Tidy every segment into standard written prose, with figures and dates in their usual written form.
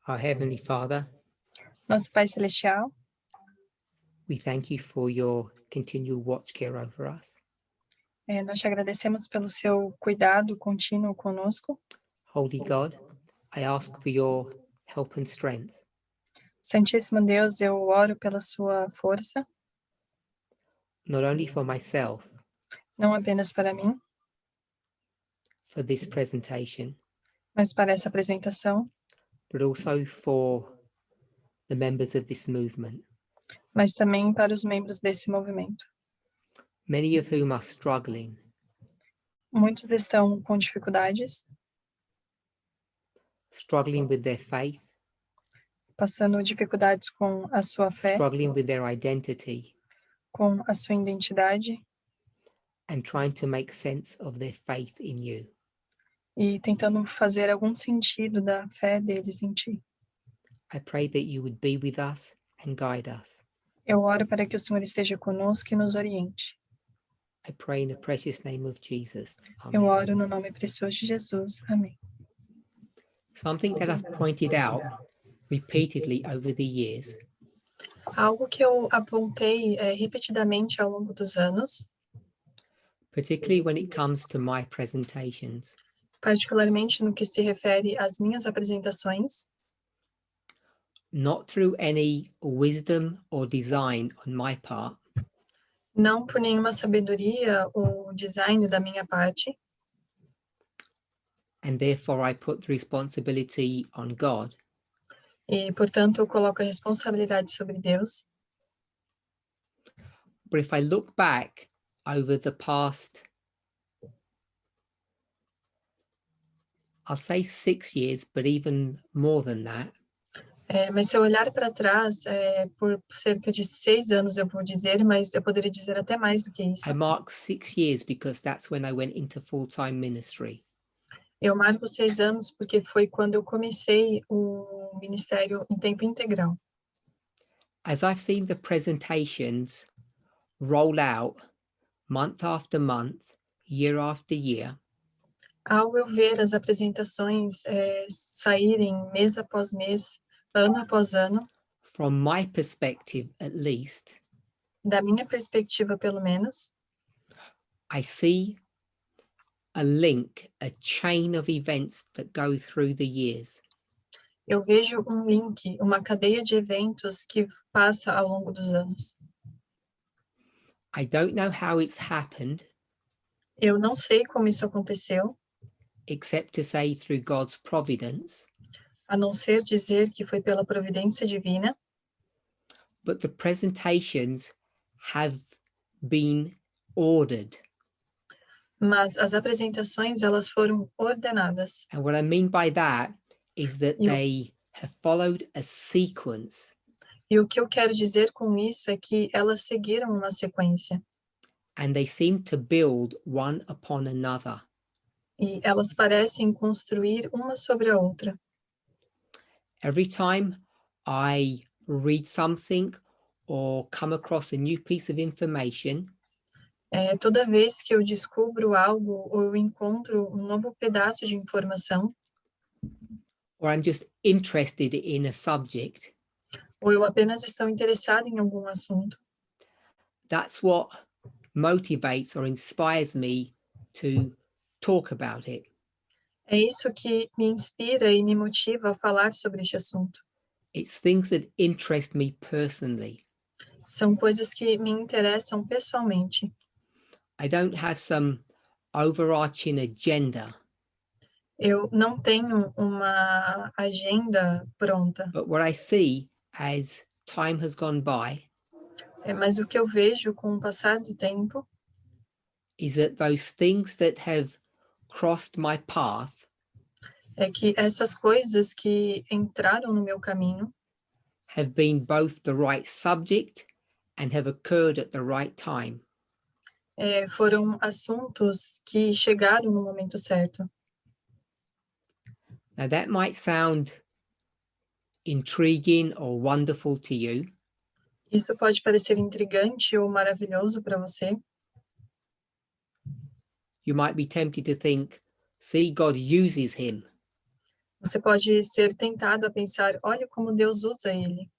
Our Heavenly Father, Nosso Pai Celestial, we thank you for your continual watch care over us. nós te agradecemos pelo seu cuidado contínuo conosco. Holy God, I ask for your help and strength. Santíssimo Deus, eu oro pela sua força, Not only for myself, não apenas para mim, for this presentation, mas para essa apresentação, but also for the members of this movement, mas também para os membros desse movimento. many of whom are struggling, Muitos estão com dificuldades, struggling with their faith, passando dificuldades com a sua fé, struggling with their identity, com a sua identidade and trying to make sense of their faith in you. e tentando fazer algum sentido da fé deles em ti. I pray that you would be with us and guide us. Eu oro para que o Senhor esteja conosco e nos oriente. I pray in the precious name of Jesus. Eu Amen. oro no nome precioso de Jesus. Amém. Something that I've pointed out repeatedly over the years Algo que eu apontei repetidamente ao longo dos anos, particularly when it comes to my presentations, particularmente no que se refere às minhas apresentações, not through any wisdom or design on my part, não por nenhuma sabedoria ou design da minha parte, and therefore I put the responsibility on God, e, portanto, eu coloco a responsabilidade sobre Deus. but if I look back over the past, I'll say 6 years, but even more than that, Mas se eu olhar para trás, por cerca de 6 anos, eu vou dizer, mas eu poderia dizer até mais do que isso. I mark 6 years because that's when I went into full-time ministry. Eu marco 6 anos porque foi quando eu comecei o ministério em tempo integral. As I've seen the presentations roll out month after month, year after year, Ao eu ver as apresentações saírem mês após mês, ano após ano, from my perspective at least, da minha perspectiva pelo menos, I see a link, a chain of events that go through the years. eu vejo um link, uma cadeia de eventos que passa ao longo dos anos. I don't know how it's happened, Eu não sei como isso aconteceu, except to say through God's providence, a não ser dizer que foi pela providência divina, but the presentations have been ordered. mas as apresentações, elas foram ordenadas. And what I mean by that is that they have followed a sequence. E o que eu quero dizer com isso é que elas seguiram uma sequência. And they seem to build one upon another. E elas parecem construir uma sobre a outra. Every time I read something or come across a new piece of information, Toda vez que eu descubro algo ou eu encontro um novo pedaço de informação, or I'm just interested in a subject, ou eu apenas estou interessado em algum assunto, that's what motivates or inspires me to talk about it. é isso que me inspira e me motiva a falar sobre este assunto. It's things that interest me personally. São coisas que me interessam pessoalmente. I don't have some overarching agenda, Eu não tenho uma agenda pronta, but what I see as time has gone by mas o que eu vejo com o passar do tempo is that those things that have crossed my path é que essas coisas que entraram no meu caminho have been both the right subject and have occurred at the right time. foram assuntos que chegaram no momento certo. Now that might sound intriguing or wonderful to you, Isso pode parecer intrigante ou maravilhoso para você. you might be tempted to think, see, God uses him. Você pode ser tentado a pensar, olha como Deus usa ele.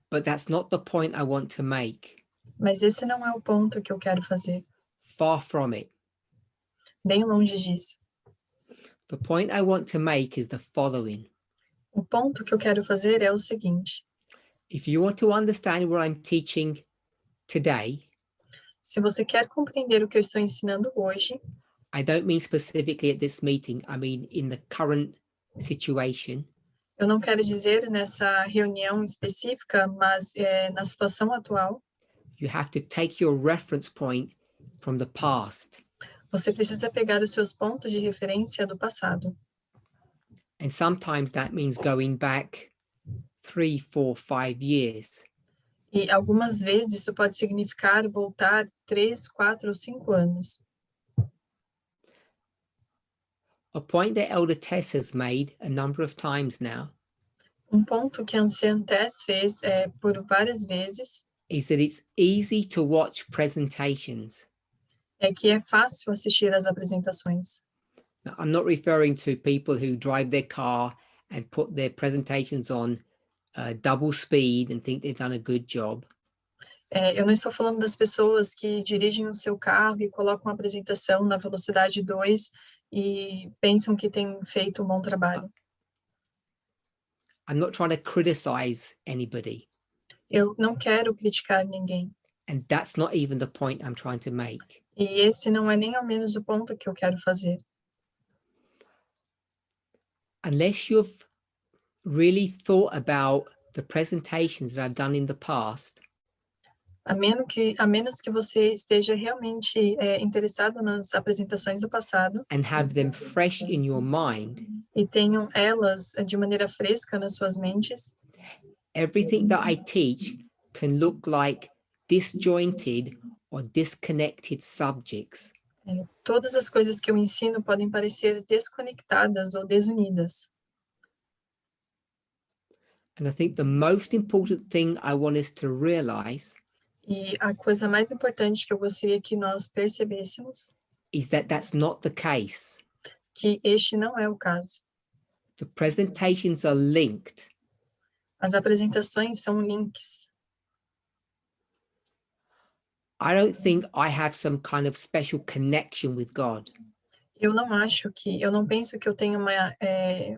But that's not the point I want to make. Mas esse não é o ponto que eu quero fazer. Far from it. Bem longe disso. The point I want to make is the following. O ponto que eu quero fazer é o seguinte. If you want to understand what I'm teaching today, se você quer compreender o que eu estou ensinando hoje, I don't mean specifically at this meeting, I mean in the current situation, eu não quero dizer nessa reunião específica, mas na situação atual, you have to take your reference point from the past. você precisa pegar os seus pontos de referência do passado. And sometimes that means going back 3, 4, 5 years. E algumas vezes isso pode significar voltar 3, 4 ou 5 anos. A point that Elder Tess has made a number of times now Ponto que a anciã Tess fez por várias vezes is that it's easy to watch presentations. é que é fácil assistir às apresentações. Now, I'm not referring to people who drive their car and put their presentations on double speed and think they've done a good job. Eu não estou falando das pessoas que dirigem o seu carro e colocam a apresentação na velocidade 2 e pensam que têm feito um bom trabalho. I'm not trying to criticize anybody. Eu não quero criticar ninguém. And that's not even the point I'm trying to make. E esse não é nem ao menos o ponto que eu quero fazer. Unless you've really thought about the presentations that I've done in the past, A menos que você esteja realmente interessado nas apresentações do passado and have them fresh in your mind, e tenham elas de maneira fresca nas suas mentes, everything that I teach can look like disjointed or disconnected subjects. todas as coisas que eu ensino podem parecer desconectadas ou desunidas. And I think the most important thing I want us to realize E a coisa mais importante que eu gostaria que nós percebêssemos is that that's not the case. que este não é o caso. The presentations are linked. As apresentações são links. I don't think I have some kind of special connection with God. Eu não penso que eu tenho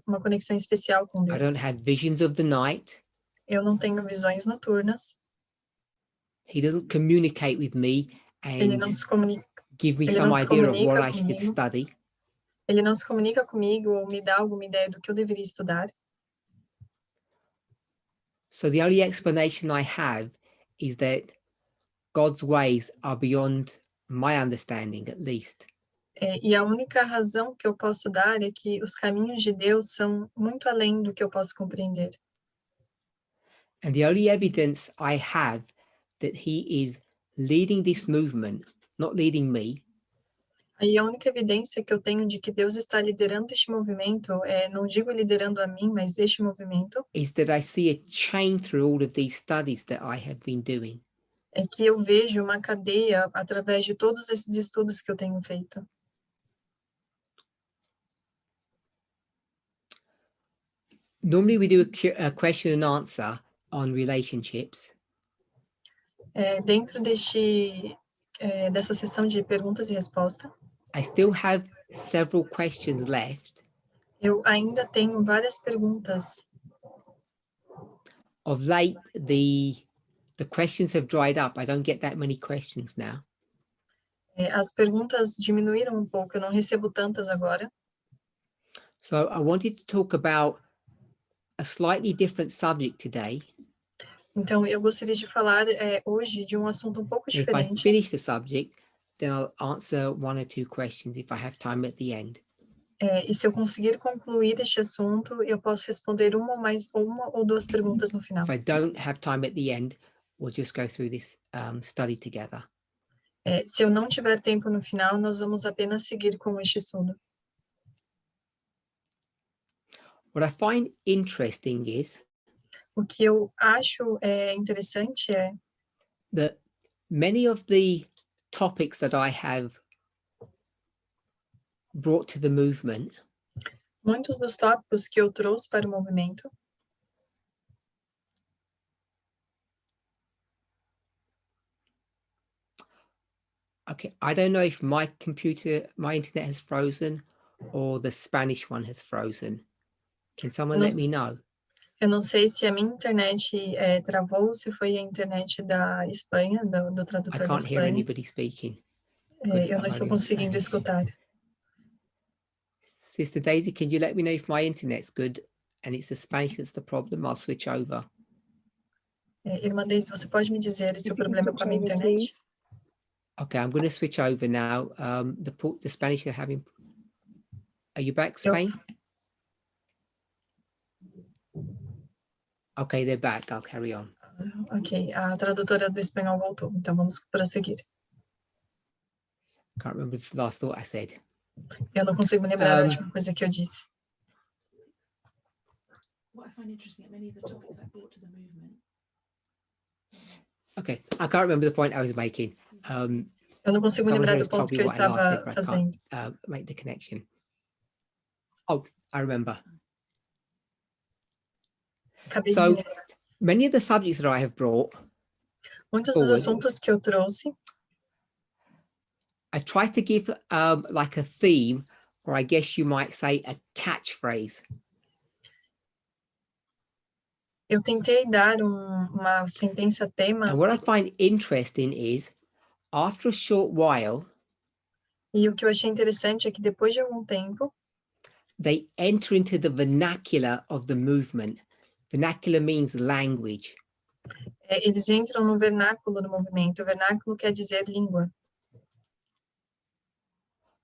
uma conexão especial com I don't Deus. have visions of the night. Eu não tenho visões noturnas. He doesn't communicate with me Ele and não se comunica, give me ele some não se idea of what comunica I should comigo. study. Ele não se comunica comigo ou me dá alguma ideia do que eu deveria estudar. So the only explanation I have is that God's ways are beyond my understanding, at least. E a única razão que eu posso dar é que os caminhos de Deus são muito além do que eu posso compreender. And the only evidence I have that he is leading this movement, not leading me, Aí a única evidência que eu tenho de que Deus está liderando este movimento, não digo liderando a mim, mas este movimento, is that I see a chain through all of these studies that I have been doing. é que eu vejo uma cadeia através de todos esses estudos que eu tenho feito. Normally we do a question and answer on relationships. Dentro dessa sessão de perguntas e respostas, I still have several questions left. eu ainda tenho várias perguntas. Of late, the questions have dried up. I don't get that many questions now. As perguntas diminuíram um pouco, eu não recebo tantas agora. So I wanted to talk about a slightly different subject today. Então, eu gostaria de falar hoje de um assunto um pouco If I diferente. finish the subject, then I'll answer one or two questions if I have time at the end. E se eu conseguir concluir este assunto, eu posso responder uma ou duas perguntas no final. If I don't have time at the end, we'll just go through this study together. Se eu não tiver tempo no final, nós vamos apenas seguir com este estudo. What I find interesting is O que eu acho interessante é that many of the topics that I have brought to the movement Muitos dos tópicos que eu trouxe para o movimento Okay, I don't know if my internet has frozen or the Spanish one has frozen. Can someone Não let me s- know? eu não sei se a minha internet travou, se foi a internet da Espanha, do I tradutor da can't hear Espanha. anybody speaking because Eu não I'm estou only on conseguindo Spanish. escutar. Sister Daisy, can you let me know if my internet's good and it's the Spanish that's the problem? I'll switch over. Irmã Deise, você pode me dizer se o If you can problema é com a minha switch over, internet? please. Okay, I'm going to switch over now. The Spanish are having. Are you back, Eu- Spain? Okay, they're back. I'll carry on. Ok, a tradutora do espanhol voltou, então vamos prosseguir. Can't remember the last thought I said. Eu não consigo me lembrar da última coisa que eu disse. What I find interesting at many of the topics I brought to the movement. Okay, I can't remember the point I was making. Eu não consigo me Someone lembrar here do has told ponto me que eu what I last said, estava but I fazendo. can't make the connection. Oh, I remember. Acabei de So, me lembrar. many of the subjects that I have brought, Muitos dos forward. assuntos que eu trouxe, I try to give like a theme, or I guess you might say a catchphrase. eu tentei dar uma sentença tema, And what I find interesting is, after a short while, e o que eu achei interessante é que depois de algum tempo, they enter into the vernacular of the movement. Vernacular means language. eles entram no vernáculo do movimento. O vernáculo quer dizer língua.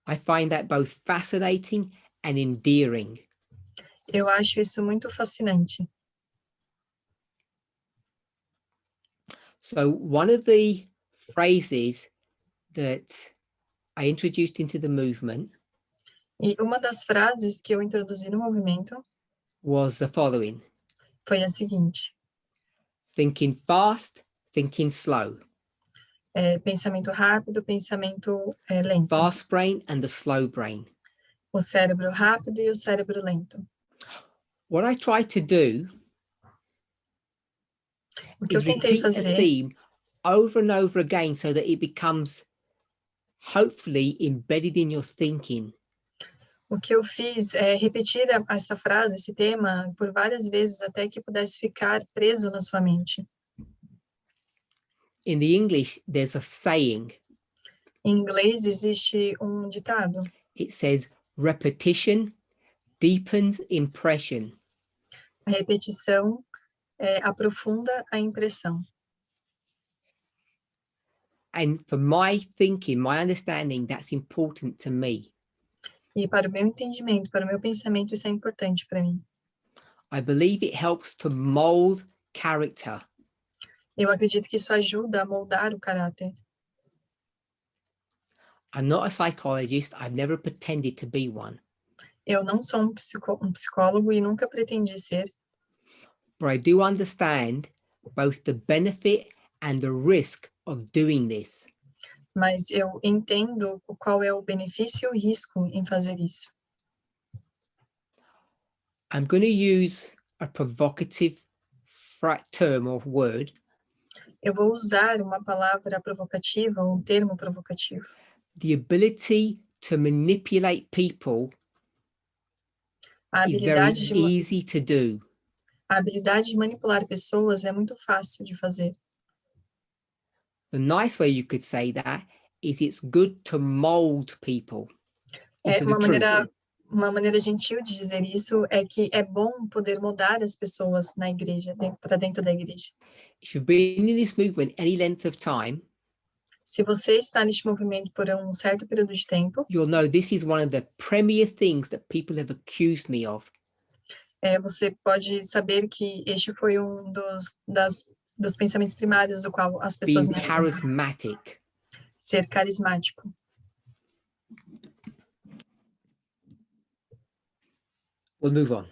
I find that both fascinating and endearing. Eu acho isso muito fascinante. So one of the phrases that I introduced into the movement E uma das frases que eu introduzi no movimento was the following: foi a seguinte: thinking fast, thinking slow. Pensamento rápido, pensamento lento. Fast brain and the slow brain. O cérebro rápido e o cérebro lento. What I try to do O que eu is tentei repeat a fazer theme over and over again so that it becomes hopefully embedded in your thinking. O que eu fiz é repetir essa frase, esse tema, por várias vezes até que pudesse ficar preso na sua mente. In the English, there's a saying. Em inglês existe um ditado. It says, repetition deepens impression. A repetição aprofunda a impressão. And for my thinking, my understanding, that's important to me. E para o meu entendimento, para o meu pensamento, isso é importante para mim. I believe it helps to mold character. Eu acredito que isso ajuda a moldar o caráter. I'm not a psychologist. I've never pretended to be one. Eu não sou um psicólogo e nunca pretendi ser, But I do understand both the benefit and the risk of doing this. mas eu entendo qual é o benefício e o risco em fazer isso. I'm going to use a provocative term or word. Eu vou usar uma palavra provocativa, um termo provocativo. The ability to manipulate people A is very habilidade de, easy to do. a habilidade de manipular pessoas é muito fácil de fazer. The nice way you could say that is it's good to mold people into the truth. Uma maneira gentil de dizer isso é que é bom poder moldar as pessoas na igreja, para dentro da igreja. If you've been in this movement any length of time, Se você está neste movimento por um certo período de tempo, you'll know this is one of the premier things that people have accused me of. Você pode saber que este foi um dos pensamentos primários do qual as pessoas Being me acusam. charismatic. Ser carismático. We'll move on.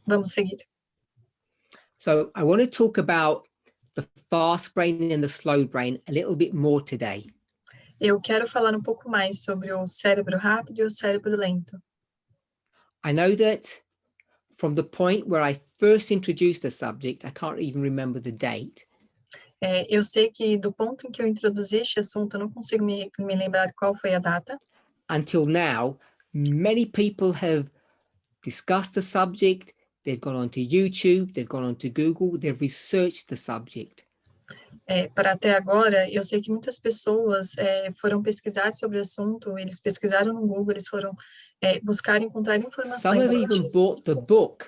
Vamos seguir. So I want to talk about the fast brain and the slow brain a little bit more today. Eu quero falar um pouco mais sobre o cérebro rápido e o cérebro lento. I know that from the point where I first introduced the subject, I can't even remember the date. Eu sei que do ponto em que eu introduzi este assunto, eu não consigo me lembrar qual foi a data. Until now, many people have discussed the subject. They've gone onto YouTube, they've gone onto Google, they've researched the subject. Para até agora, eu sei que muitas pessoas foram pesquisar sobre o assunto, eles pesquisaram no Google, eles foram buscar encontrar Some informações have sobre even isso. bought the book,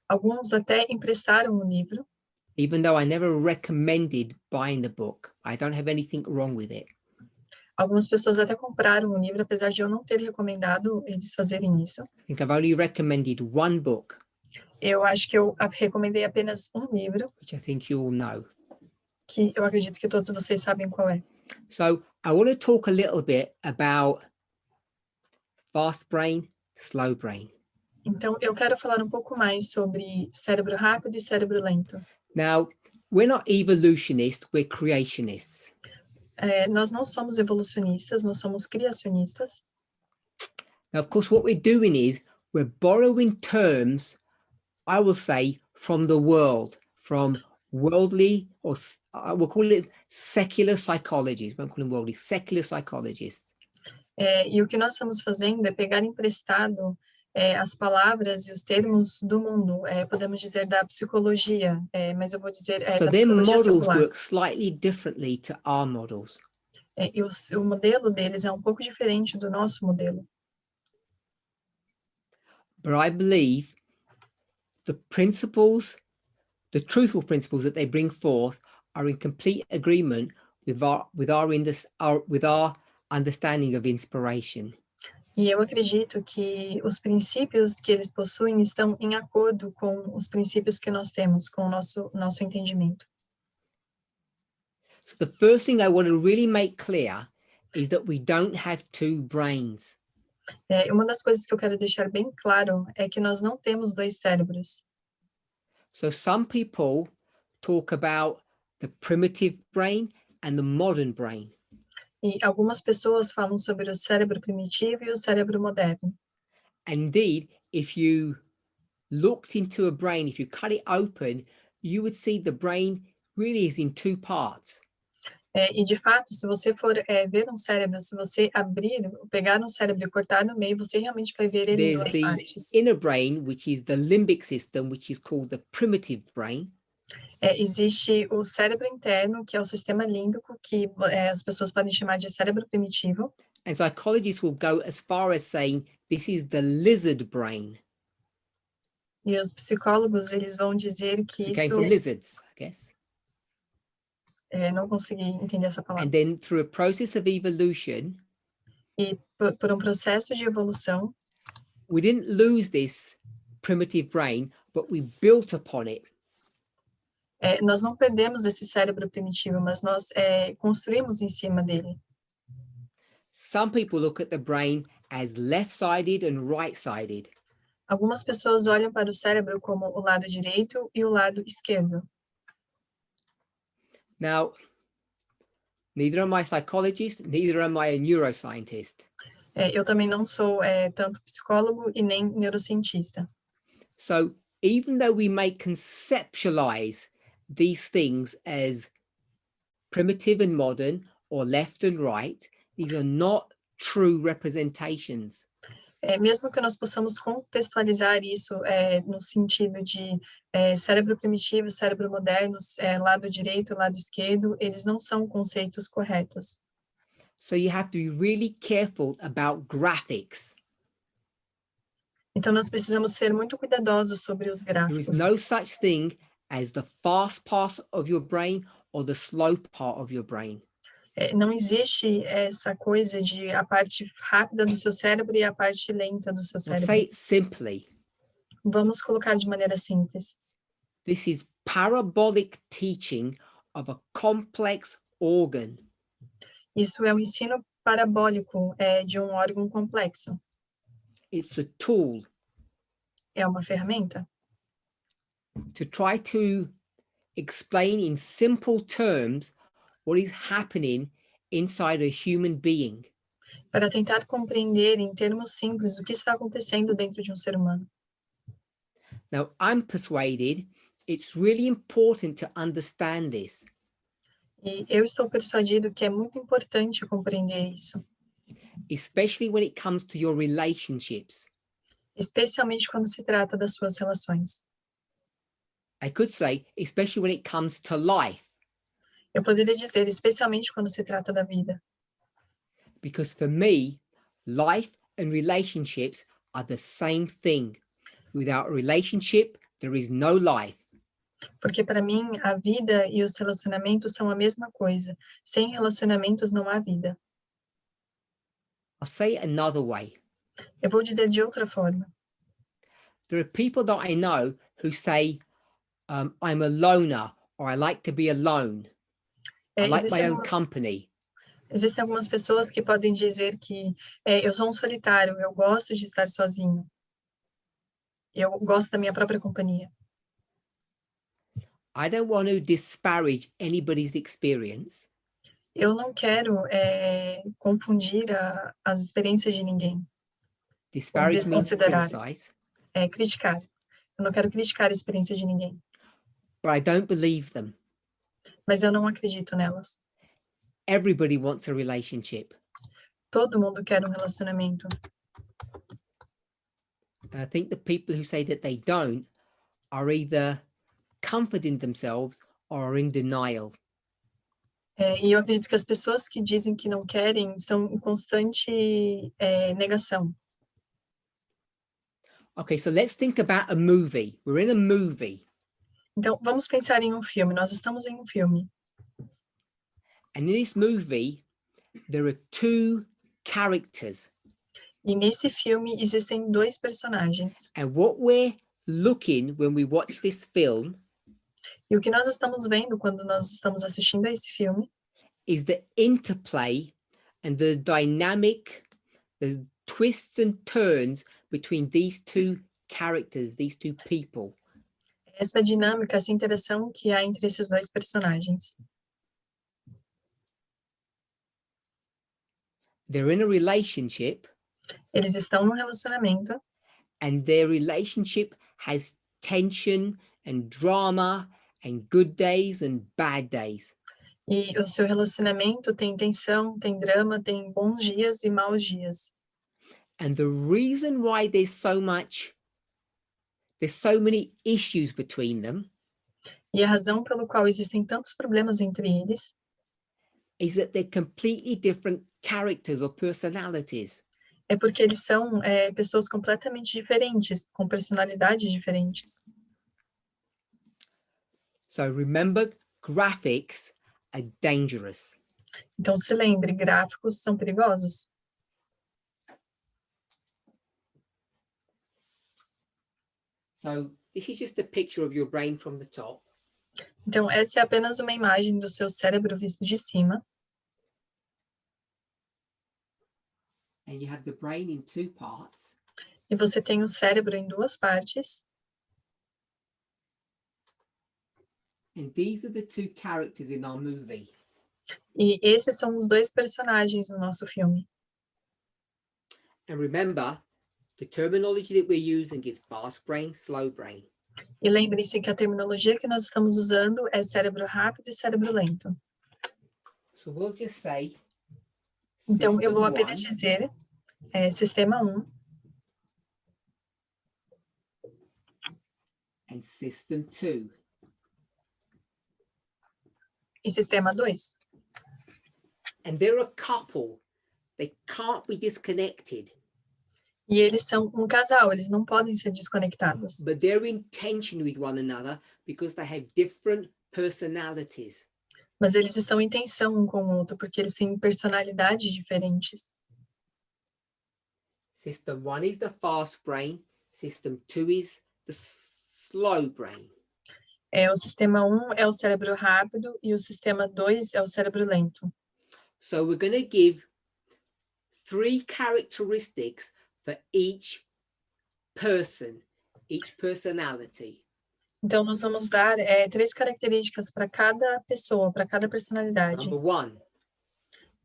Alguns até emprestaram o livro, even though I never recommended buying the book. I don't have anything wrong with it. algumas pessoas até compraram o livro, apesar de eu não ter recomendado eles fazerem isso. I think I've only recommended one book, Eu acho que eu recomendei apenas um livro, which I think you all know. que eu acredito que todos vocês sabem qual é. So I want to talk a little bit about fast brain, slow brain. Então, eu quero falar um pouco mais sobre cérebro rápido e cérebro lento. Now, we're not evolutionists, we're creationists. Nós não somos evolucionistas, nós somos criacionistas. Now, of course, what we're doing is we're borrowing terms, I will say, from the world, from worldly, or we'll call it secular psychologists. We won't call them worldly, secular psychologists. E o que nós estamos fazendo é pegar emprestado as palavras e os termos do mundo, podemos dizer da psicologia, mas eu vou dizer So da their psicologia models secular. work slightly differently to our models. E o modelo deles é um pouco diferente do nosso modelo. But I believe the principles, the truthful principles that they bring forth are in complete agreement with our understanding of inspiration. E eu acredito que os princípios que eles possuem estão em acordo com os princípios que nós temos, com o nosso entendimento. So the first thing I want to really make clear is that we don't have two brains. Uma das coisas que eu quero deixar bem claro é que nós não temos dois cérebros. So some people talk about the primitive brain and the modern brain. E algumas pessoas falam sobre o cérebro primitivo e o cérebro moderno. Indeed, if you looked into a brain, if you cut it open, you would see the brain really is in two parts. E de fato, se você for ver um cérebro, se você pegar um cérebro e cortar no meio, você realmente vai ver ele em There's duas the partes. inner brain, which is the limbic system, which is called the primitive brain. Existe o cérebro interno, que é o sistema límbico, que as pessoas podem chamar de cérebro primitivo. And psychologists will go as far as saying this is the lizard brain. E os psicólogos, eles vão dizer que It came isso... from lizards, I guess. Não consegui entender essa palavra. And then through a process of evolution, E por um processo de evolução, we didn't lose this primitive brain, but we built upon it. nós não perdemos esse cérebro primitivo, mas nós construímos em cima dele. Some people look at the brain as left-sided and right-sided. Algumas pessoas olham para o cérebro como o lado direito e o lado esquerdo. Now, neither am I a psychologist, neither am I a neuroscientist. Eu também não sou tanto psicólogo e nem neurocientista. So even though we may conceptualize these things as primitive and modern or left and right, these are not true representations. Mesmo que nós possamos contextualizar isso no sentido de cérebro primitivo, cérebro moderno, lado direito, lado esquerdo, eles não são conceitos corretos. So you have to be really careful about graphics. Então, nós precisamos ser muito cuidadosos sobre os There is gráficos. no such thing as the fast part of your brain or the slow part of your brain. Não existe essa coisa de a parte rápida do seu cérebro e a parte lenta do seu I'll say cérebro. it simply. Vamos colocar de maneira simples. This is parabolic teaching of a complex organ. Isso é um ensino parabólico de um órgão complexo. It's a tool É uma ferramenta to try to explain in simple terms what is happening inside a human being. para tentar compreender em termos simples o que está acontecendo dentro de um ser humano. Now, I'm persuaded it's really important to understand this, E eu estou persuadido que é muito importante compreender isso, especially when it comes to your relationships. especialmente quando se trata das suas relações. I could say, especially when it comes to life, Eu poderia dizer, especialmente quando se trata da vida, because for me, life and relationships are the same thing. Without a relationship, there is no life. porque para mim a vida e os relacionamentos são a mesma coisa. Sem relacionamentos não há vida. I'll say it another way. Eu vou dizer de outra forma. There are people that I know who say, I'm a loner, or I like to be alone. I like my own company. Existem algumas pessoas que podem dizer que eu sou um solitário, eu gosto de estar sozinho. Eu gosto da minha própria companhia. I don't want to disparage anybody's experience, Eu não quero confundir as experiências de ninguém, disparage means desconsiderar, criticize, criticar. Eu não quero criticar a experiência de ninguém, but I don't believe them. mas eu não acredito nelas. Everybody wants a relationship. Todo mundo quer um relacionamento. And I think the people who say that they don't are either comforting themselves or are in denial. E eu acredito que as pessoas que dizem que não querem estão em constante negação. Okay, so let's think about a movie. We're in a movie. Então, vamos pensar em um filme. Nós estamos em um filme. And in this movie, there are two characters. E nesse filme existem dois personagens. And what we're looking when we watch this film E o que nós estamos vendo quando nós estamos assistindo a esse filme is the interplay and the dynamic, the twists and turns between these two characters, these two people. essa dinâmica, essa interação que há entre esses dois personagens. They're in a relationship, Eles estão num relacionamento and their relationship has tension and drama and good days and bad days. e o seu relacionamento tem tensão, tem drama, tem bons dias e maus dias. And the reason why there's so many issues between them E a razão pelo qual existem tantos problemas entre eles is that they're completely different characters or personalities. é porque eles são pessoas completamente diferentes, com personalidades diferentes. So remember, graphics are dangerous. Então, se lembre, gráficos são perigosos. So this is just a picture of your brain from the top. Então, essa é apenas uma imagem do seu cérebro visto de cima. And you have the brain in two parts. E você tem o cérebro em duas partes. And these are the two characters in our movie. E esses são os dois personagens no nosso filme. And remember, the terminology that we're using is fast brain, slow brain. E lembre-se que a terminologia que nós estamos usando é cérebro rápido e cérebro lento. So we'll just say Então, eu vou apenas one, dizer sistema 1 and system 2. e sistema 2. And they're a couple. They can't be disconnected. E eles são um casal, eles não podem ser desconectados. But they're in tension with one another because they have different personalities. Mas eles estão em tensão um com o outro, porque eles têm personalidades diferentes. System 1 is the fast brain. System 2 is the slow brain. O sistema 1 é o cérebro rápido e o sistema 2 é o cérebro lento. So we're going to give 3 characteristics for each person, each personality. Então, nós vamos dar 3 características para cada pessoa, para cada personalidade. Number 1,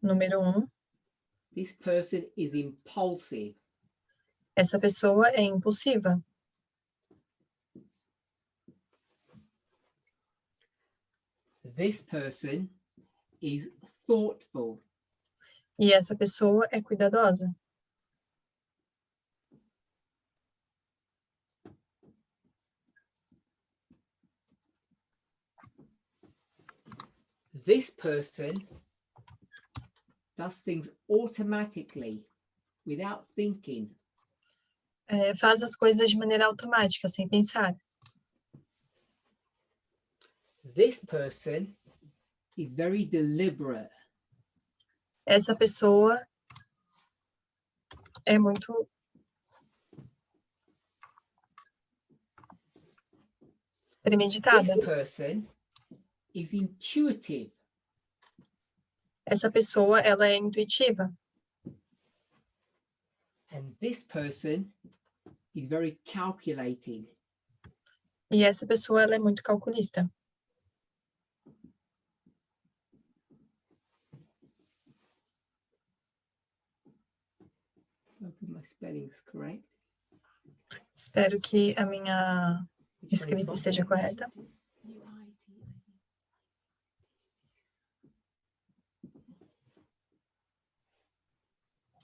Número 1, This person is impulsive. Essa pessoa é impulsiva. This person is thoughtful. E essa pessoa é cuidadosa. This person does things automatically without thinking. Faz as coisas de maneira automática, sem pensar. This person is very deliberate. Essa pessoa é muito premeditada. This person is intuitive. Essa pessoa, ela é intuitiva. And this person is very calculating. E essa pessoa, ela é muito calculista. I hope my spelling is correct. Espero que a minha Which one is escrita wrong? esteja correta.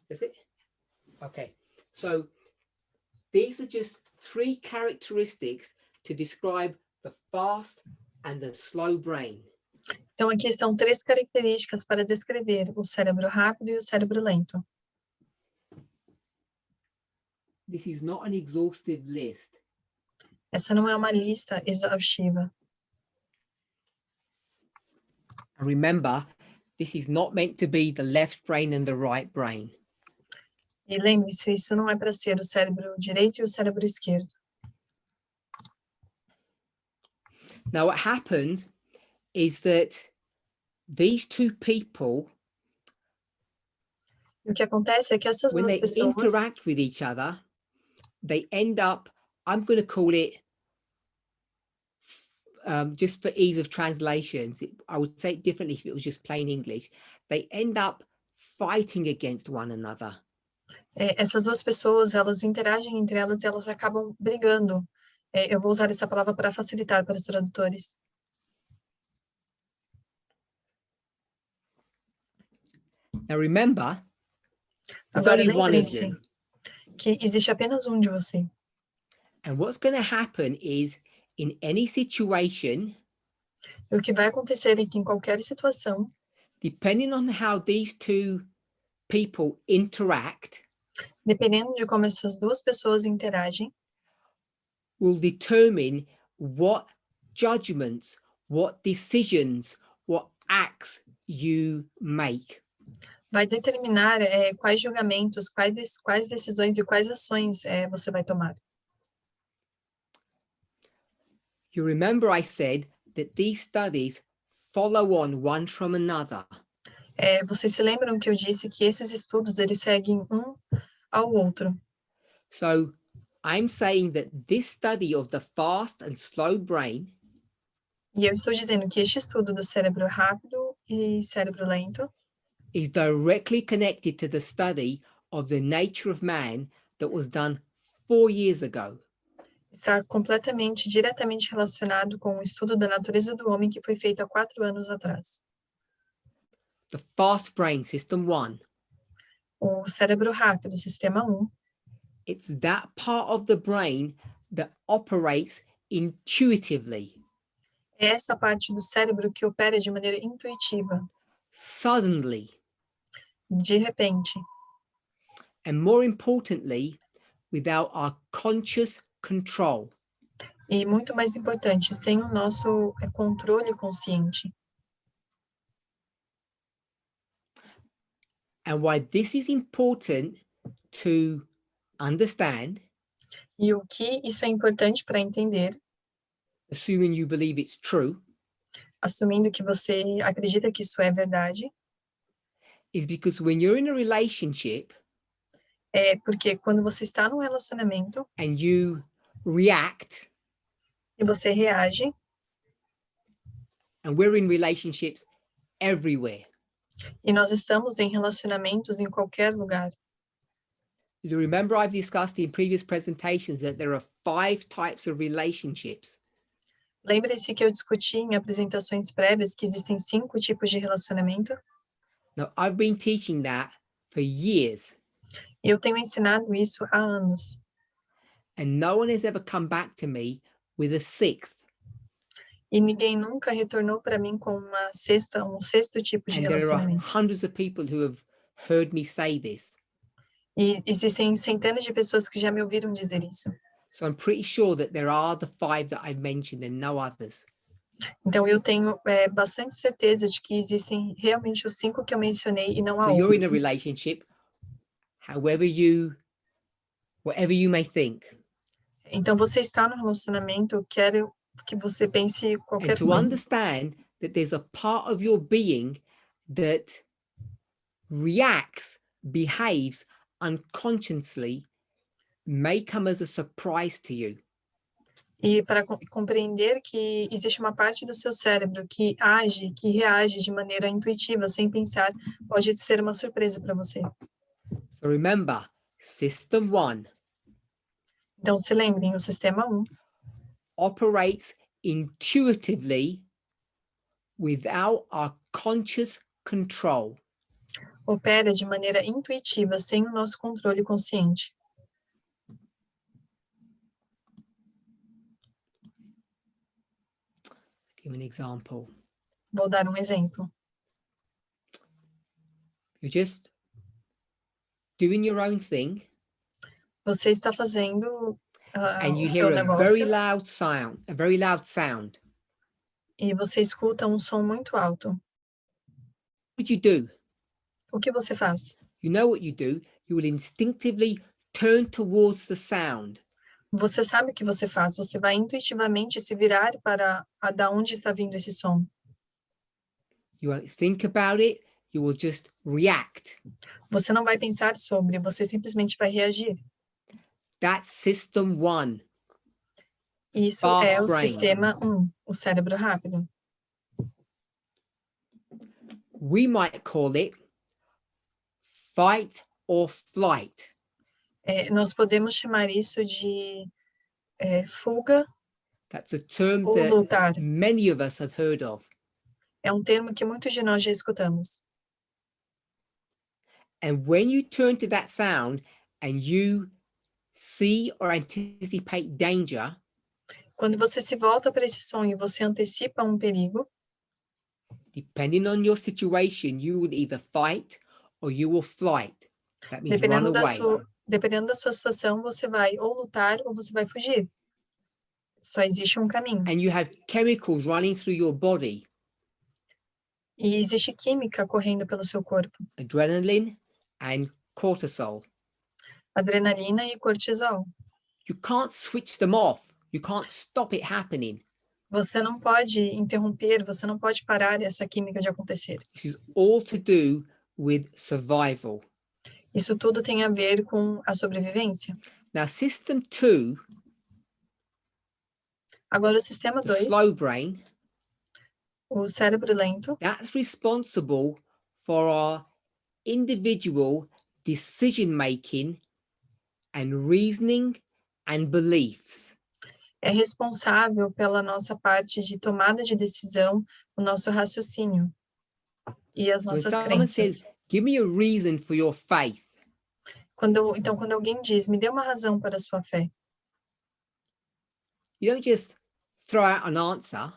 Is it? Okay. So these are just 3 characteristics to describe the fast and the slow brain. Então, aqui estão 3 características para descrever o cérebro rápido e o cérebro lento. This is not an exhaustive list. Essa não é uma lista exaustiva. And remember, this is not meant to be the left brain and the right brain. E lembre-se, isso não é para ser o cérebro direito e o cérebro esquerdo. Now, what happens is that these 2 people, E o que acontece é que essas when duas they pessoas, interact with each other, they end up, I'm going to call it, just for ease of translations, I would say it differently if it was just plain English. They end up fighting against one another. essas duas pessoas, elas interagem entre elas e elas acabam brigando. Eu vou usar essa palavra para facilitar para os tradutores. Now remember, there's Agora, only one of lembrem-se them. que existe apenas um de você. And what's going to happen is, in any situation, E o que vai acontecer é que em qualquer situação, depending on how these 2 people interact, dependendo de como essas duas pessoas interagem, will determine what judgments, what decisions, what acts you make. vai determinar quais julgamentos, quais decisões e quais ações você vai tomar. You remember I said that these studies follow on one from another. Vocês se lembram que eu disse que esses estudos, eles seguem um ao outro. So I'm saying that this study of the fast and slow brain E eu estou dizendo que este estudo do cérebro rápido e cérebro lento is directly connected to the study of the nature of man that was done 4 years ago. está completamente, diretamente relacionado com o estudo da natureza do homem que foi feito há 4 anos atrás. The fast brain, system 1. O cérebro rápido, sistema 1, It's that part of the brain that operates intuitively, é essa parte do cérebro que opera de maneira intuitiva, suddenly, de repente, and more importantly, without our conscious control. e muito mais importante, sem o nosso controle consciente. And why this is important to understand, E o que isso é importante para entender, assuming you believe it's true, assumindo que você acredita que isso é verdade, is because when you're in a relationship é porque quando você está num relacionamento and you react, e você reage, and we're in relationships everywhere. E nós estamos em relacionamentos em qualquer lugar. You remember I've discussed in previous presentations that there are 5 types of relationships. Lembre-se que eu discuti em apresentações prévias que existem 5 tipos de relacionamento. Now, I've been teaching that for years, E eu tenho ensinado isso há anos. and no one has ever come back to me with a 6th. E ninguém nunca retornou para mim com um sexto tipo de And there are relacionamento. hundreds of people who have heard me say this. E existem centenas de pessoas que já me ouviram dizer isso. So I'm pretty sure that there are the 5 that I've mentioned and no others. Então, eu tenho bastante certeza de que existem realmente os 5 que eu mencionei e não há So you're in a outros. relationship, whatever you may think. Então, você está no relacionamento, quero que você pense And qualquer to coisa. understand that there's a part of your being that reacts, behaves unconsciously, may come as a surprise to you. E para compreender que existe uma parte do seu cérebro que age, que reage de maneira intuitiva, sem pensar, pode ser uma surpresa para você. So remember, system 1 Então, se lembrem, o sistema 1 operates intuitively without our conscious control. opera de maneira intuitiva, sem o nosso controle consciente. Give an example. Vou dar um exemplo. You're just doing your own thing, Você está fazendo and you o seu hear a negócio very loud sound. e você escuta um som muito alto. What would you do? O que você faz? You know what you do. You will instinctively turn towards the sound. Você sabe o que você faz. Você vai intuitivamente se virar para da onde está vindo esse som. You won't think about it. You will just react. Você não vai pensar sobre, você simplesmente vai reagir. That's system 1. Isso Fast é o brain. sistema 1, o cérebro rápido. We might call it fight or flight. Nós podemos chamar isso de fuga That's a term ou lutar. that many of us have heard of. É um termo que muitos de nós já escutamos. And when you turn to that sound and you see or anticipate danger, Quando você se volta para esse som e você antecipa um perigo, depending on your situation, you will either fight or you will flight. That means run away. Dependendo da sua situação, você vai ou lutar ou você vai fugir. Só existe um caminho. And you have chemicals running through your body, E existe química correndo pelo seu corpo. adrenaline and cortisol. Adrenalina e cortisol. You can't switch them off. You can't stop it happening. Você não pode interromper, você não pode parar essa química de acontecer. This is all to do with survival. Isso tudo tem a ver com a sobrevivência. Now, system 2, Agora, o sistema the 2, slow brain, o cérebro lento, that's responsible for our individual decision making and reasoning and beliefs. é responsável pela nossa parte de tomada de decisão, o nosso raciocínio e as So when nossas someone crenças. says, give me a reason for your faith, Então, quando alguém diz, me dê uma razão para a sua fé, you don't just throw out an answer.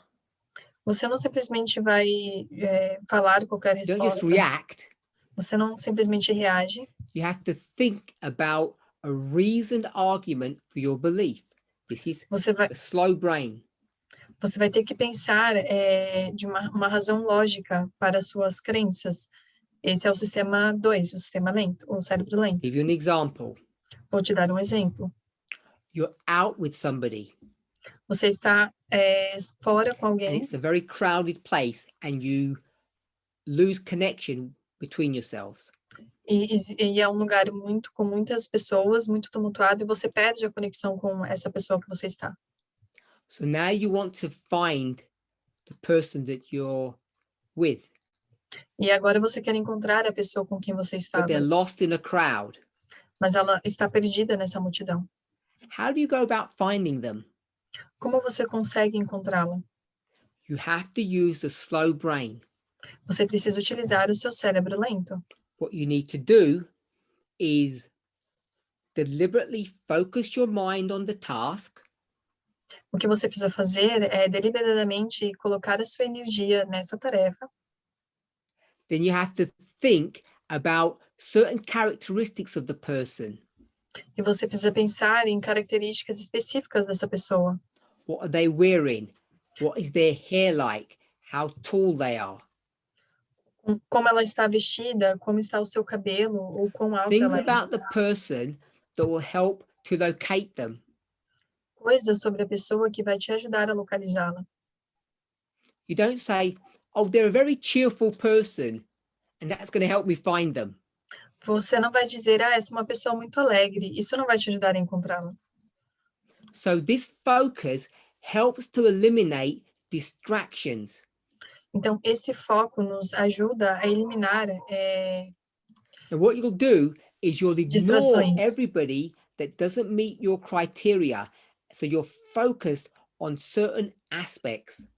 você não simplesmente vai falar qualquer You don't just resposta. react. Você não simplesmente reage. You have to think about a reasoned argument for your belief. This is Você vai the slow brain. ter que pensar de uma razão lógica para as suas crenças. Esse é o sistema 2, o sistema lento, o cérebro lento. Give you an example. Vou te dar um exemplo. You're out with somebody Você está fora com and alguém it's a very crowded place and you lose connection between yourselves. e é um lugar com muitas pessoas, muito tumultuado, e você perde a conexão com essa pessoa que você está. So now you want to find the person that you're with. E agora você quer encontrar a pessoa com quem você but estava, they're lost in a crowd. mas ela está perdida nessa multidão. How do you go about finding them? Como você consegue encontrá-la? You have to use the slow brain. Você precisa utilizar o seu cérebro lento. What you need to do is deliberately focus your mind on the task. O que você precisa fazer é deliberadamente colocar a sua energia nessa tarefa. Then you have to think about certain characteristics of the person. E você precisa pensar em características específicas dessa pessoa. What are they wearing? What is their hair like? How tall they are? Como ela está vestida, como está o seu cabelo, ou quão alta Things ela é. about the person that will help to locate them. Coisas sobre a pessoa que vai te ajudar a localizá-la. You don't say, oh, they're a very cheerful person, and that's going to help me find them. Você não vai dizer, essa é uma pessoa muito alegre. Isso não vai te ajudar a encontrá-la. So this focus helps to eliminate distractions. Então, esse foco nos ajuda a eliminar And what you'll do is you'll ignore distrações. everybody that doesn't meet your criteria. So you're focused on certain aspects.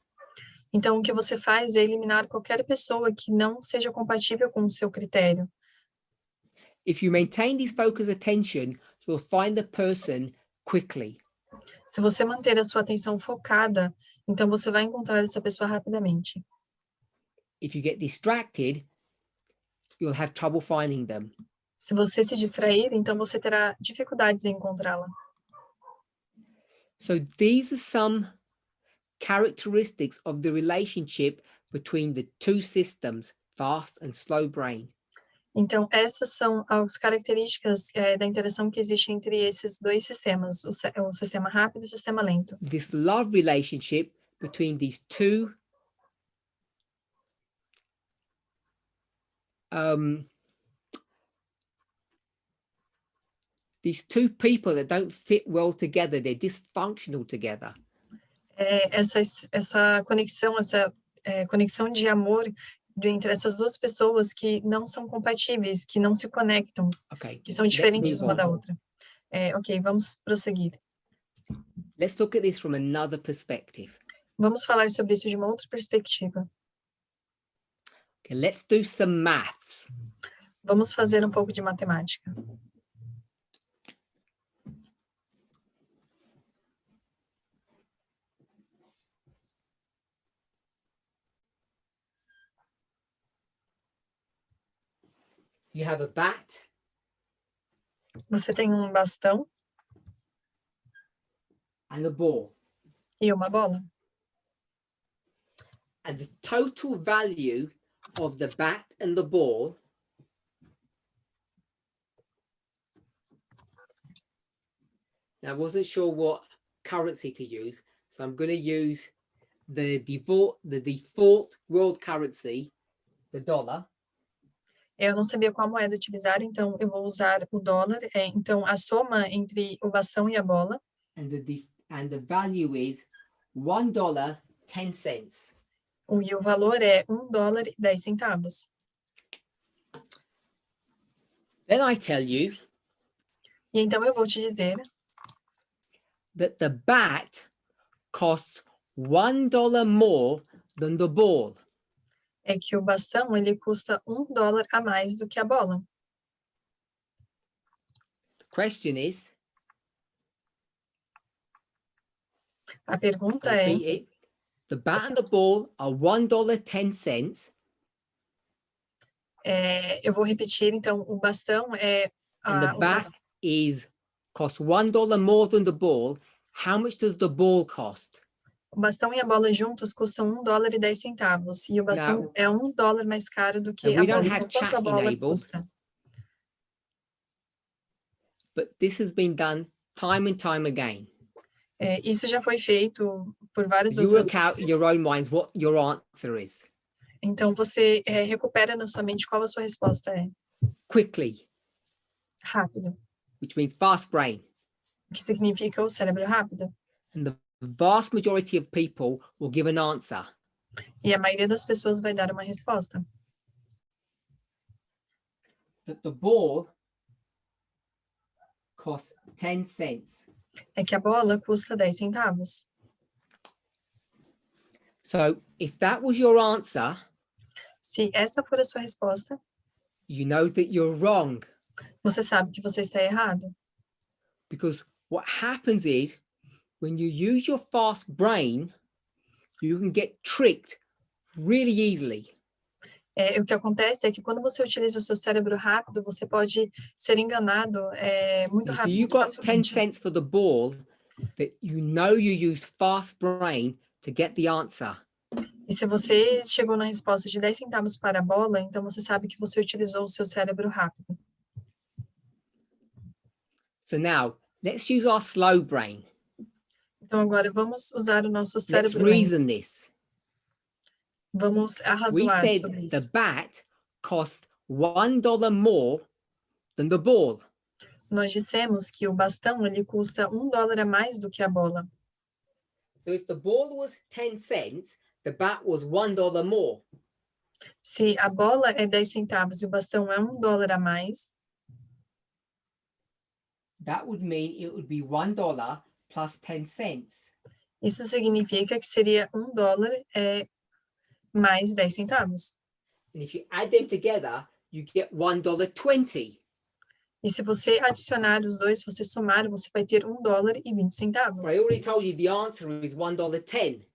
Então, o que você faz é eliminar qualquer pessoa que não seja compatível com o seu critério. If you maintain this focus attention, you'll find the person quickly. Se você manter a sua atenção focada, então você vai encontrar essa pessoa rapidamente. If you get distracted, you'll have trouble finding them. Se você se distrair, então você terá dificuldades em encontrá-la. So these are some characteristics of the relationship between the two systems, fast and slow brain. Então, essas são as características da interação que existe entre esses dois sistemas, o sistema rápido e o sistema lento. This love relationship between these two people that don't fit well together, they're dysfunctional together. Essa conexão de amor entre essas duas pessoas que não são compatíveis, que não se conectam, que são diferentes uma da outra. Ok, vamos prosseguir. Let's look at this from another perspective. Vamos falar sobre isso de uma outra perspectiva. Okay, let's do some maths. Vamos fazer um pouco de matemática. You have a bat. Você tem um bastão And a ball. e uma bola. And the total value of the bat and the ball now I wasn't sure what currency to use, so I'm going to use the default world currency, the dollar. Eu não sabia qual moeda utilizar, então eu vou usar o dólar. Então, a soma entre o bastão e a bola. And the value is $1.10. E o valor é $1,10. Then I tell you E então eu vou te dizer that the bat costs $1 more than the ball. é que o bastão ele custa $1 a mais do que a bola. The question is, A pergunta repeat é, it, the bat and the ball are $1.10. Eu vou repetir, então, o bastão And the bat costs $1 more than the ball. How much does the ball cost? o bastão e a bola juntos custam $1,10. E o bastão Now, é $1 mais caro do que we a don't bola. have Então, quanto a chat bola enabled. custa? But this has been done time and time again. Isso já foi feito por várias So you outras work out in vezes. your own minds what your answer is. Então, você recupera na sua mente qual a sua resposta é. Quickly, Rápido. which means fast brain. Que significa o cérebro rápido. And the vast majority of people will give an answer. E a maioria das pessoas vai dar uma resposta. that the ball costs 10 cents. É que a bola custa 10 centavos. So if that was your answer, Se essa for a sua resposta, you know that you're wrong, você sabe que você está errado. because what happens is when you use your fast brain, you can get tricked really easily. O que acontece é que quando você utiliza o seu cérebro rápido, você pode ser enganado muito If rápido, you muito got 10 facilmente. cents for the ball, that you know you used fast brain to get the answer. E se você chegou na resposta de 10 centavos para a bola, então você sabe que você utilizou o seu cérebro rápido. So now let's use our slow brain. Então agora vamos usar o nosso Let's cérebro lento. reason this. Vamos We arrazoar said sobre the isso. bat cost $1 more than the ball. Nós dissemos que o bastão ele custa $1 a mais do que a bola. So if the ball was 10 cents, the bat was $1 more. Se a bola é 10 centavos e o bastão é $1 a mais, That would mean it would be $1 plus 10 cents. isso significa que seria $1 mais 10 centavos. And if you add them together, you get $1.20. E se você adicionar os dois, se você somar, você vai ter $1,20. But I already told you the answer is $1.10.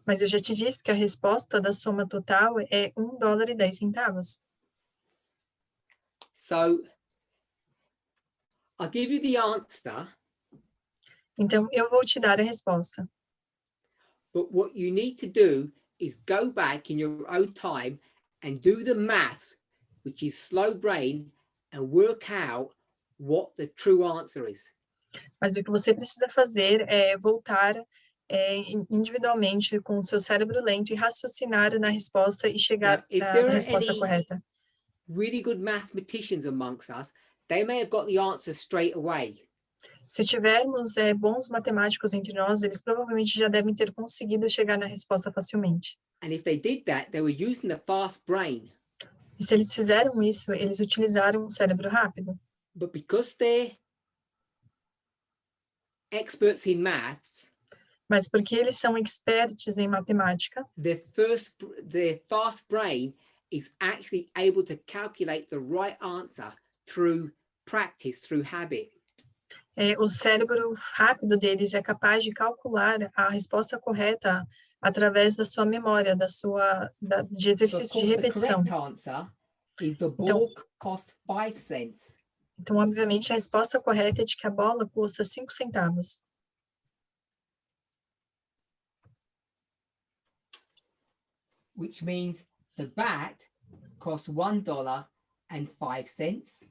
Mas eu já te disse que a resposta da soma total é $1,10. So I'll give you the answer, Então, eu vou te dar a resposta. but what you need to do is go back in your own time and do the maths, which is slow brain, and work out what the true answer is. Mas o que você precisa fazer é voltar individualmente com o seu cérebro lento e raciocinar na resposta e chegar Now, if na there are resposta any- correta. Really good mathematicians amongst us, they may have got the answer straight away. Se tivermos bons matemáticos entre nós, eles provavelmente já devem ter conseguido chegar na resposta facilmente. And if they did that, they were using the fast brain. E se eles fizeram isso, eles utilizaram o cérebro rápido. But because they're experts in maths, Mas porque eles são experts em matemática, their fast brain is actually able to calculate the right answer through practice, through habit. o cérebro rápido deles é capaz de calcular a resposta correta através da sua memória, de So of exercício de course, the repetição. correct answer is the ball cost 5 cents. Então, obviamente, a resposta correta é de que a bola custa 5 centavos. Which means the bat costs $1.05.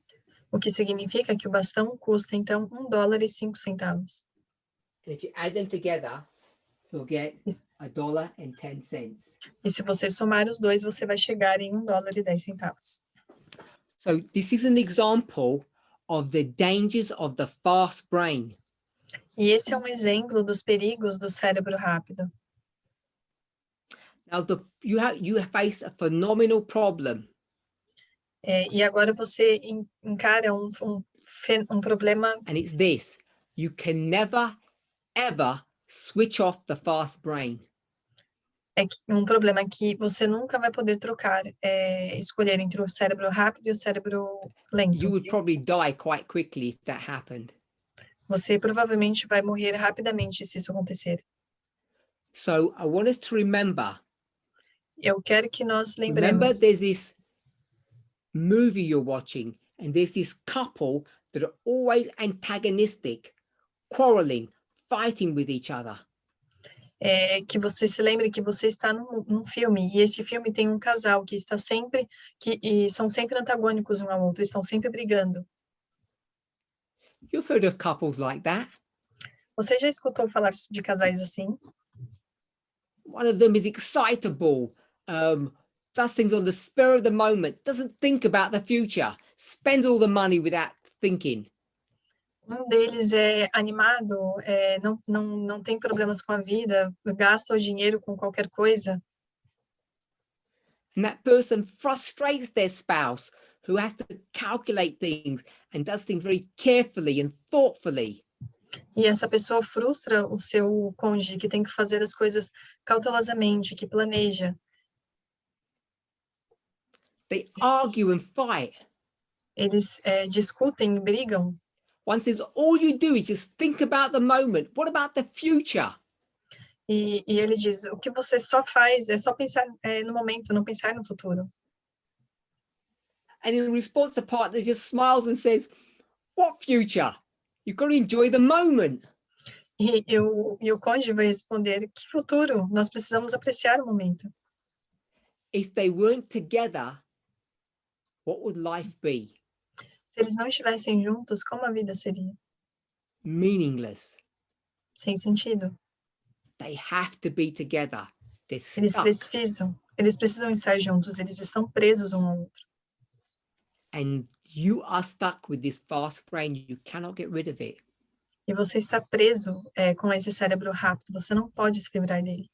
O que significa que o bastão custa, então, $1,05. And if you add them together, you'll get $1.10. E se você somar os dois, você vai chegar em $1,10. So this is an example of the dangers of the fast brain. E esse é um exemplo dos perigos do cérebro rápido. Now you have faced a phenomenal problem. E agora você encara um problema, And it's this: you can never, ever switch off the fast brain. um problema que você nunca vai poder trocar, escolher entre o cérebro rápido e o cérebro lento. You would probably die quite quickly if that happened. Você provavelmente vai morrer rapidamente se isso acontecer. So I want us to remember. Eu quero que nós Remember, lembremos. there's this movie you're watching, and there's this couple that are always antagonistic, quarreling, fighting with each other. Que você se lembre que você está num filme, e esse filme tem um casal que está sempre, e são sempre antagônicos um ao outro, estão sempre brigando. You've heard of couples like that. Você já escutou falar de casais assim? One of them is excitable, does things on the spur of the moment, doesn't think about the future, spends all the money without thinking. Um deles é animado, não tem problemas com a vida, gasta o dinheiro com qualquer coisa. And that person frustrates their spouse who has to calculate things and does things very carefully and thoughtfully. E essa pessoa frustra o seu cônjuge, que tem que fazer as coisas cautelosamente, que planeja. They argue and fight. Eles discutem, brigam. One says, all you do is just think about the moment. What about the future? E ele diz, o que você só faz é só pensar no momento, não pensar no futuro. And in response, the partner just smiles and says, what future? You've got to enjoy the moment. E o cônjuge vai responder, que futuro? Nós precisamos apreciar o momento. If they weren't together, what would life be? Se eles não estivessem juntos, como a vida seria? Meaningless. Sem sentido. They have to be together. They're Eles stuck. precisam estar juntos, eles estão presos um ao outro. And you are stuck with this fast brain. You cannot get rid of it. E você está preso com esse cérebro rápido, você não pode se livrar dele.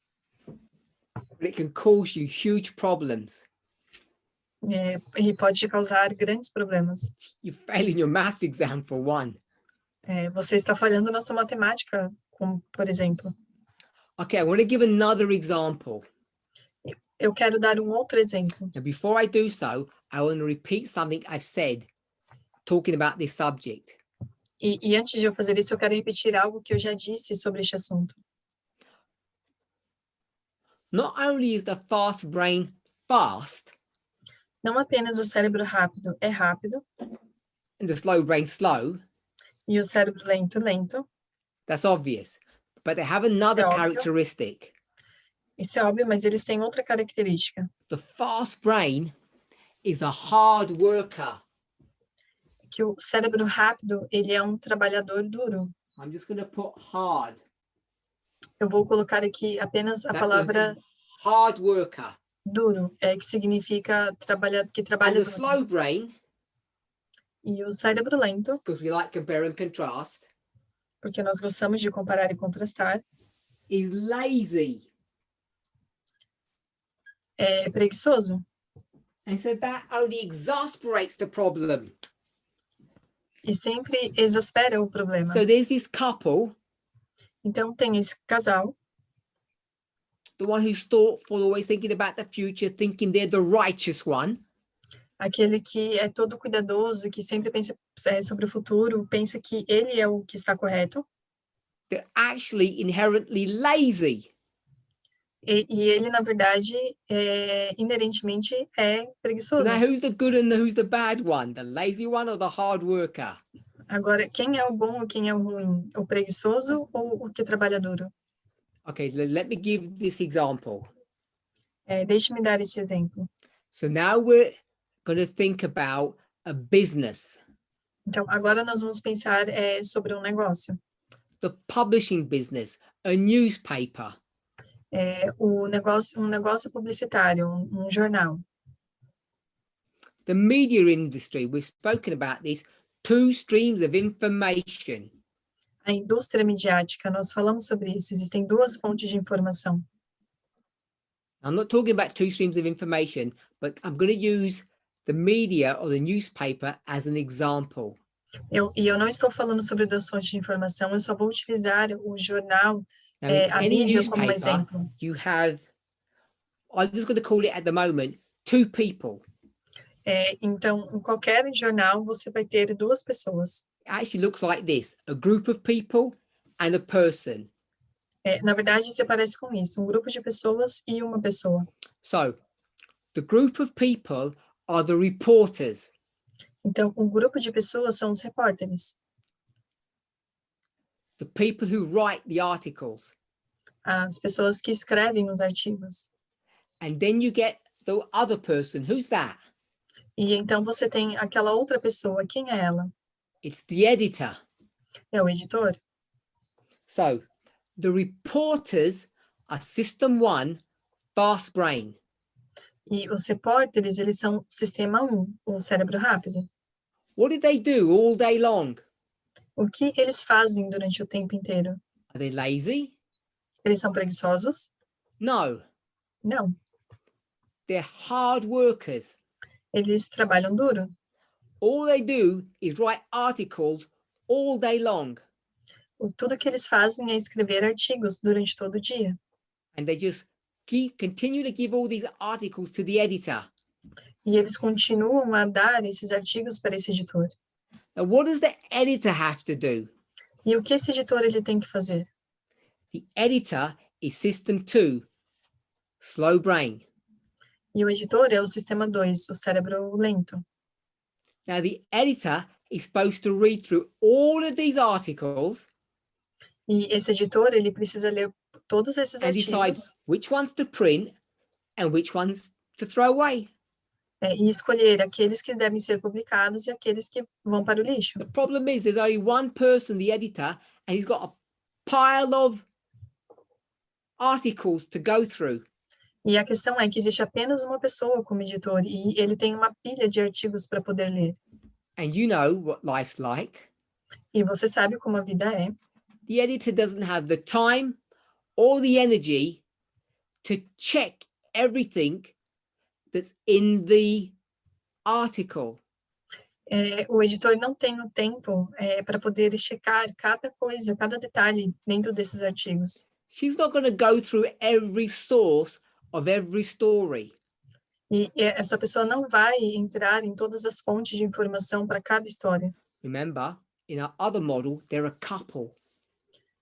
But it can cause you huge problems. E pode te causar grandes problemas. You fail in your maths exam for one. Você está falhando na sua matemática, como, por exemplo. Okay, I want to give another example. Eu quero dar um outro exemplo. Now, before I do so, I want to repeat something I've said talking about this subject. E antes de eu fazer isso, eu quero repetir algo que eu já disse sobre este assunto. Not only is the fast brain fast, Não apenas o cérebro rápido é rápido, and the slow brain slow, e o cérebro lento, lento. that's obvious. But they have another óbvio. characteristic. Isso é óbvio, mas eles têm outra característica. The fast brain is a hard worker. Que o cérebro rápido, ele é um trabalhador duro. I'm just going to put hard. Eu vou colocar aqui apenas a That palavra means hard worker. duro, que significa que And trabalha the duro. slow brain, E o cérebro lento, because we like compare and contrast, porque nós gostamos de comparar e contrastar, is lazy. é preguiçoso. And so that only exasperates the problem. E sempre exaspera o problema. So there's this couple, Então tem esse casal, the one who's thoughtful, always thinking about the future, thinking they're the righteous one. aquele que é todo cuidadoso, que sempre pensa sobre o futuro, pensa que ele é o que está correto. They're actually inherently lazy. E ele, na verdade, inerentemente é So preguiçoso. now who's the good and who's the bad one? The lazy one or the hard worker? Agora, quem é o bom ou quem é o ruim? O preguiçoso ou o que trabalha duro? Okay, let me give this example. Deixe-me dar esse exemplo. So now we're going to think about a business. Então, agora nós vamos pensar sobre um negócio. The publishing business, a newspaper. Um negócio publicitário, um jornal. The media industry, we've spoken about this, two streams of information. A indústria midiática, nós falamos sobre isso. Existem duas fontes de informação. I'm not talking about two streams of information, but I'm going to use the media or the newspaper as an example. Eu não estou falando sobre duas fontes de informação, eu só vou utilizar o jornal, Now, in a any mídia como newspaper, exemplo. you have, I'm just going to call it at the moment, two people. Então, em qualquer jornal, você vai ter duas pessoas. It actually looks like this, a group of people and a person. Na verdade, se parece com isso, um grupo de pessoas e uma pessoa. So, the group of people are the reporters. Então, um grupo de pessoas são os repórteres. The people who write the articles. As pessoas que escrevem os artigos. And then you get the other person. Who's that? E então você tem aquela outra pessoa. Quem é ela? It's the editor. É o editor. So, the reporters are system 1, fast brain. E os repórteres, eles são sistema 1, o cérebro rápido. What did they do all day long? O que eles fazem durante o tempo inteiro? Are they lazy? Eles são preguiçosos? No, Não. they're hard workers. Eles trabalham duro. All they do is write articles all day long, Tudo que eles fazem é escrever artigos durante todo o dia. and they just continue to give all these articles to the editor. E eles continuam a dar esses artigos para esse editor. Now, what does the editor have to do? E o que esse editor ele tem que fazer? The editor is system 2, slow brain. E o editor é o sistema 2, o cérebro lento. Now, the editor is supposed to read through all of these articles E esse editor ele precisa ler todos esses and decide artigos which ones to print and which ones to throw away. e escolher aqueles que devem ser publicados e aqueles que vão para o lixo. The problem is there's only one person, the editor, and he's got a pile of articles to go through. E a questão é que existe apenas uma pessoa como editor e ele tem uma pilha de artigos para poder ler. And you know what life's like. E você sabe como a vida é. The editor doesn't have the time or the energy to check everything that's in the article. O editor não tem o tempo para poder checar cada coisa, cada detalhe dentro desses artigos. She's not going to go through every source of every story. E essa pessoa não vai entrar em todas as fontes de informação para cada história. Remember, in our other model, they're a couple.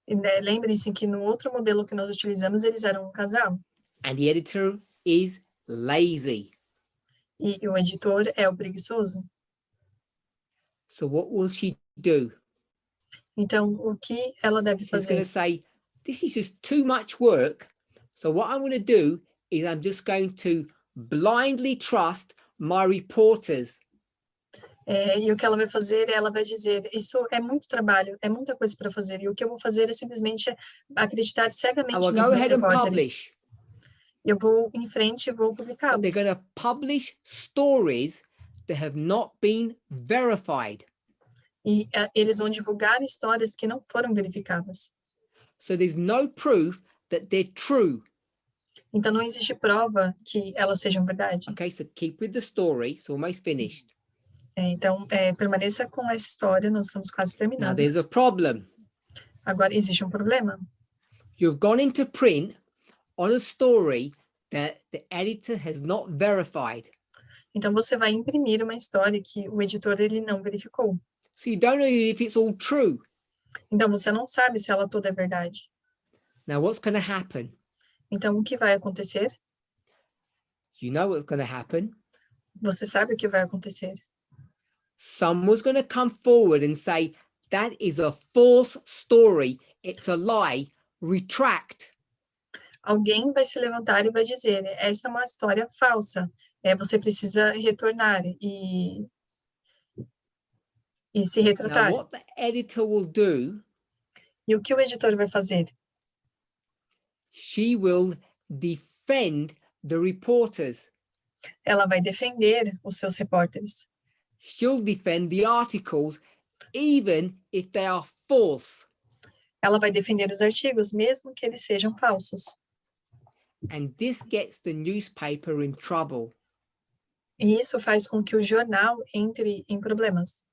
E, né, lembrem-se que no outro modelo que nós utilizamos, eles eram um casal. And the editor is lazy. E o editor é o preguiçoso. So what will she do? Então, o que ela deve She's going fazer? to say, this is just too much work. So what I'm going to do is I'm just going to blindly trust my reporters. E o que ela vai fazer, ela vai dizer, isso é muito trabalho, é muita coisa para fazer. E o que eu vou fazer é simplesmente acreditar I cegamente will nos go meus ahead and repórteres. publish. Eu vou em frente e vou But publicá-los. they're going to publish stories that have not been verified. E eles vão divulgar histórias que não foram verificadas. So there's no proof that they're true. Então, não existe prova que elas sejam verdade. Okay, so keep with the story. It's almost finished. Então, permaneça com essa história, nós estamos quase Now terminando. there's a problem. Agora, existe um problema. You've gone into print on a story that the editor has not verified. Então, você vai imprimir uma história que o editor ele não verificou. So you don't know if it's all true. Então, você não sabe se ela toda é verdade. Now what's going to happen? Então, o que vai acontecer? You know what's going to happen. Você sabe o que vai acontecer. Someone's going to come forward and say, that is a false story. It's a lie. Retract. Alguém vai se levantar e vai dizer, esta é uma história falsa. Você precisa retornar e se Now retratar. what the editor will do, E o que o editor vai fazer? she will defend the reporters. Ela vai defender os seus repórteres. She'll defend the articles, even if they are false. Ela vai defender os artigos, mesmo que eles sejam falsos. And this gets the newspaper in trouble. E isso faz com que o jornal entre em problemas.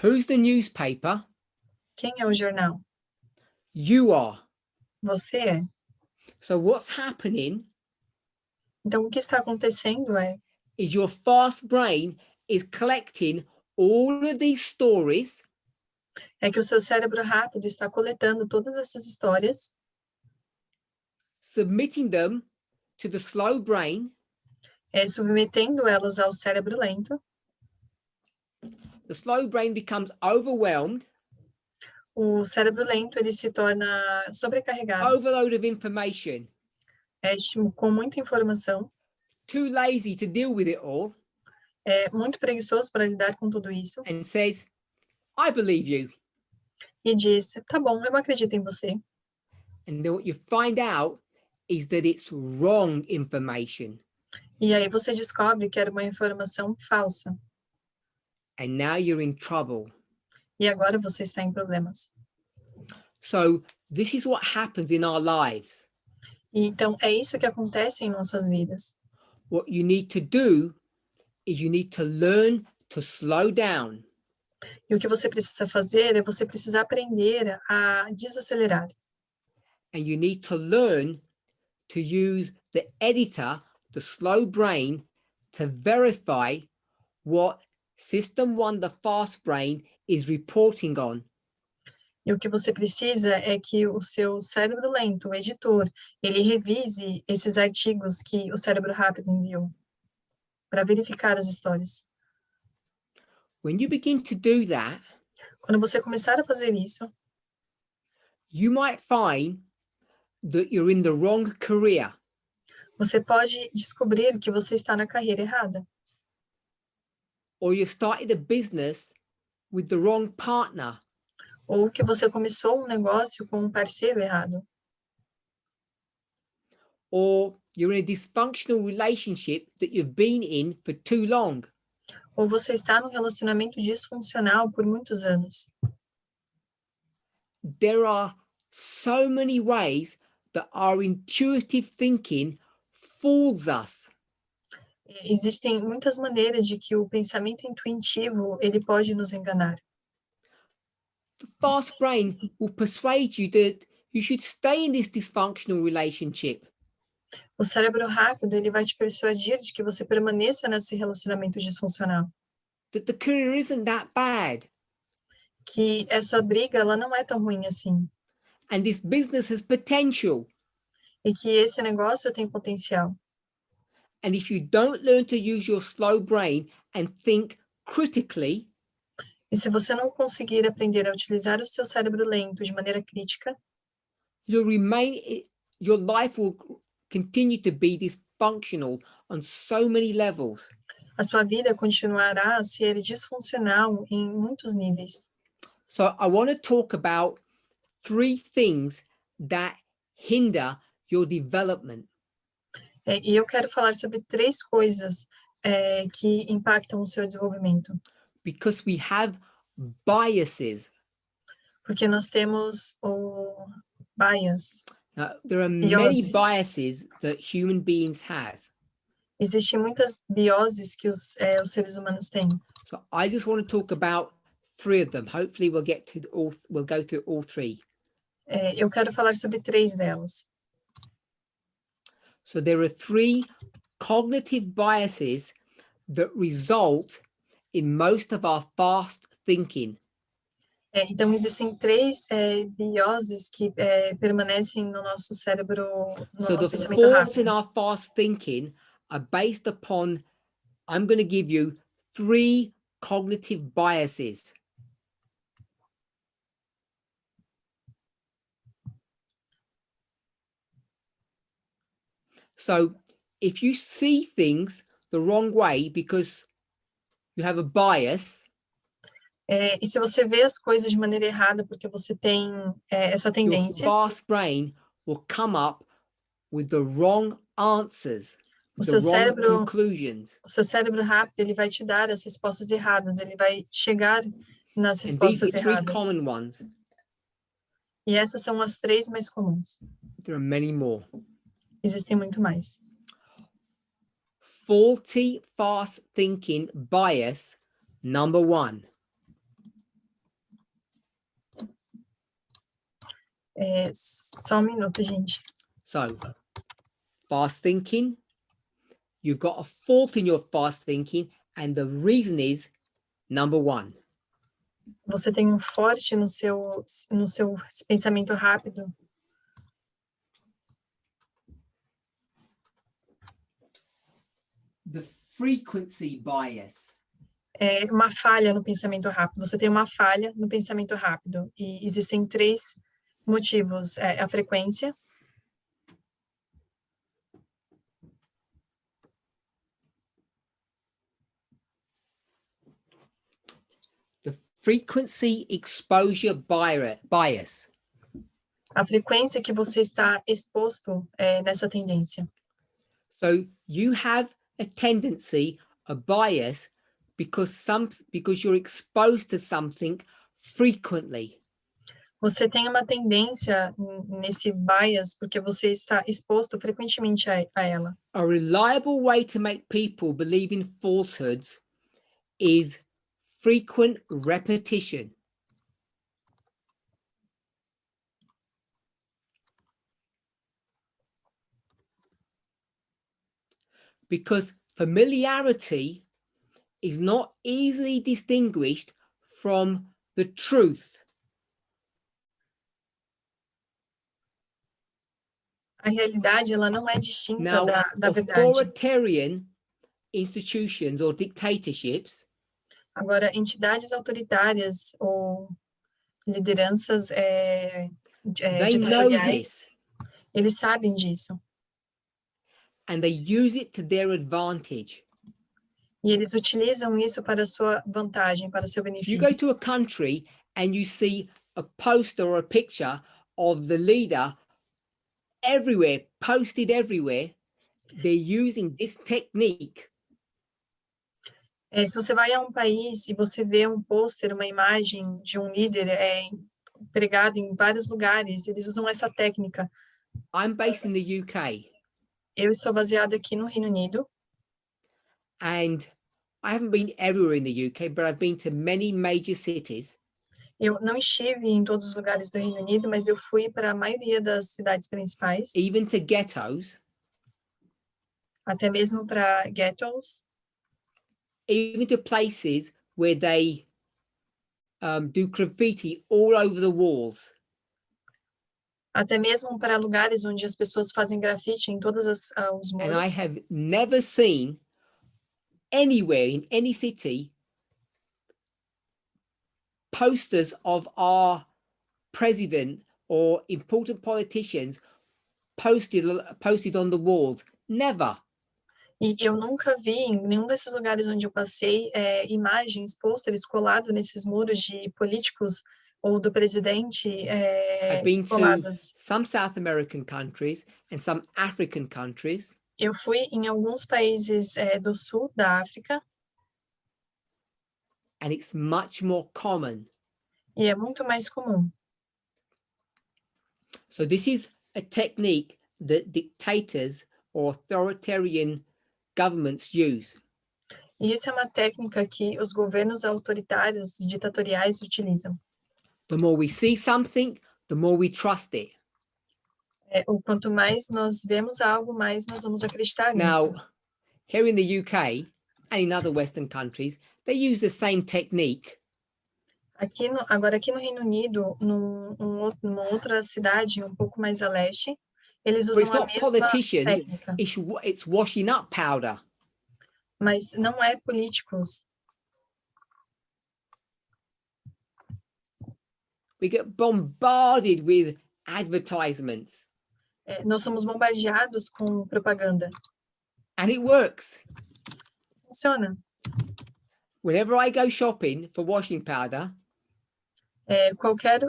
Who's the newspaper? Quem é o jornal? You are. Você é. So what's happening Então, o que está acontecendo is your fast brain is collecting all of these stories é que o seu cérebro rápido está coletando todas essas histórias, submitting them to the slow brain. Submetendo elas ao cérebro lento. The slow brain becomes overwhelmed, O cérebro lento ele se torna sobrecarregado, overload of information, com muita informação, too lazy to deal with it all, muito preguiçoso para lidar com tudo isso, and says, I believe you. e diz, tá bom, eu acredito em você. And then what you find out is that it's wrong information. E aí você descobre que era uma informação falsa. And now you're in trouble. E agora você está em problemas. So this is what happens in our lives. E então, é isso que acontece em nossas vidas. What you need to do is you need to learn to slow down. E o que você precisa fazer é você precisa aprender a desacelerar. And you need to learn to use the editor, the slow brain, to verify what System 1, the fast brain, is reporting on. E o que você precisa é que o seu cérebro lento, o editor, ele revise esses artigos que o cérebro rápido enviou para verificar as histórias. When you begin to do that, Quando você começar a fazer isso, you might find that you're in the wrong career. você pode descobrir que você está na carreira errada. Or you started a business with the wrong partner. Ou que você começou um negócio com um parceiro errado. Or you're in a dysfunctional relationship that you've been in for too long. Ou você está num relacionamento disfuncional por muitos anos. There are so many ways that our intuitive thinking fools us. Existem muitas maneiras de que o pensamento intuitivo, ele pode nos enganar. The fast brain will persuade you that you should stay in this dysfunctional relationship. O cérebro rápido, ele vai te persuadir de que você permaneça nesse relacionamento disfuncional. That the career isn't that bad. Que essa briga, ela não é tão ruim assim. And this business has potential. E que esse negócio tem potencial. And if you don't learn to use your slow brain and think critically, E se você não conseguir aprender a utilizar o seu cérebro lento de maneira crítica, your life will continue to be dysfunctional on so many levels. a sua vida continuará a ser disfuncional em muitos níveis. So I want to talk about 3 things that hinder your development. E eu quero falar sobre 3 coisas que impactam o seu desenvolvimento. Because we have biases. Porque nós temos o bias. Now, there are many Biases. biases that human beings have. Existem muitas bioses que os seres humanos têm. So I just want to talk about 3 of them. Hopefully we'll go through all 3. Eu quero falar sobre 3 delas. So there are 3 cognitive biases that result in most of our fast thinking. Então, existem 3 bioses que permanecem no nosso cérebro, no So nosso the pensamento faults in rápido. our fast thinking are based upon, I'm going to give you 3 cognitive biases. So if you see things the wrong way because you have a bias, E se você vê as coisas de maneira errada porque você tem essa your tendência, fast brain will come up with the wrong answers, O with the seu wrong cérebro- conclusions. o seu cérebro rápido, ele vai te dar as respostas erradas, ele vai chegar nas And these respostas are 3 erradas. common ones. E essas são as 3 mais comuns. There are many more. Existem muito mais. Faulty fast thinking bias number 1. Só um minuto, gente. So fast thinking, you've got a fault in your fast thinking, and the reason is number 1. Você tem um forte no seu pensamento rápido. The frequency bias. Uma falha no pensamento rápido. Você tem uma falha no pensamento rápido. E existem 3 motivos. A frequência, The frequency exposure bias. a frequência que você está exposto nessa tendência. So you have a tendency, a bias, because you're exposed to something frequently. Você tem uma tendência nesse bias porque você está exposto frequentemente a ela. A reliable way to make people believe in falsehoods is frequent repetition. Because familiarity is not easily distinguished from the truth. A realidade, ela não é distinta Now, da verdade. authoritarian institutions or dictatorships Agora, entidades autoritárias ou lideranças they know ditatoriais, this eles sabem disso. and they use it to their advantage. E eles utilizam isso para a sua vantagem, para o seu If you benefício. go to a country and you see a poster or a picture of the leader everywhere, posted everywhere, they're using this technique. Se você vai a um país e você vê um pôster, uma imagem de um líder pregado em vários lugares, eles usam essa técnica. I'm based in the UK. Eu estou baseado aqui no Reino Unido. And I haven't been everywhere in the UK, but I've been to many major cities. Eu não estive em todos os lugares do Reino Unido, mas eu fui para a maioria das cidades principais, Even to ghettos, até mesmo para ghettos, even to places where they do graffiti all over the walls. até mesmo para lugares onde as pessoas fazem grafite em todos os And I muros. have never seen anywhere in any city posters of our president or important politicians posted on the walls. Never. E eu nunca vi em nenhum desses lugares onde eu passei imagens, pôsteres colados nesses muros de políticos ou do presidente I've been to colados. some South American countries and some African countries. Eu fui em alguns países do sul da África. And it's much more common. E é muito mais comum. So this is a technique that dictators or authoritarian governments use. E isso é uma técnica que os governos autoritários e ditatoriais utilizam. The more we see something, the more we trust it. O quanto mais nós vemos algo, mais nós vamos acreditar nisso. Now, here in the UK and in other Western countries, they use the same technique. Agora, aqui no Reino Unido, numa outra cidade um pouco mais a leste, eles But usam it's a not mesma politicians, técnica. it's washing up powder. Mas não é políticos. We get bombarded with advertisements. Nós somos bombardeados com propaganda. And it works. Funciona. Whenever I go shopping for washing powder, Qualquer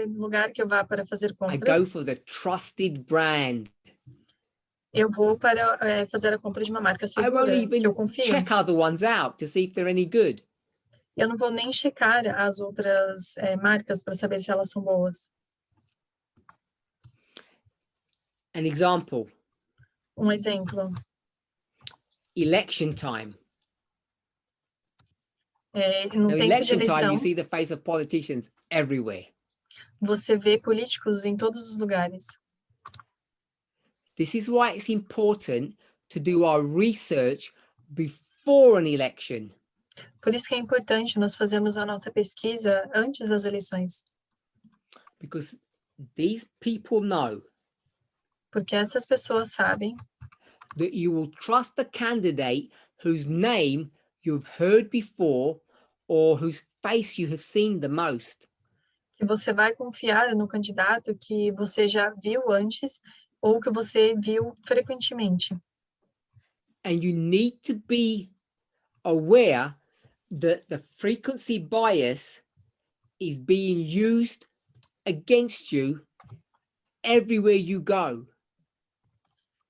lugar que eu vá para fazer I go compras, for the trusted brand. eu vou para fazer a compra de uma marca I won't segura, que eu even confio. check other ones out to see if they're any good. Eu não vou nem checar as outras marcas para saber se elas são boas. An example, Um exemplo, election time. no Now, tempo de election time, eleição, you see the face of politicians everywhere. você vê políticos em todos os lugares. This is why it's important to do our research before an election. Por isso que é importante nós fazermos a nossa pesquisa antes das eleições. Because these people know Porque essas pessoas sabem that you will trust the candidate whose name you've heard before or whose face you have seen the most. que você vai confiar no candidato que você já viu antes ou que você viu frequentemente. And you need to be aware that the frequency bias is being used against you everywhere you go.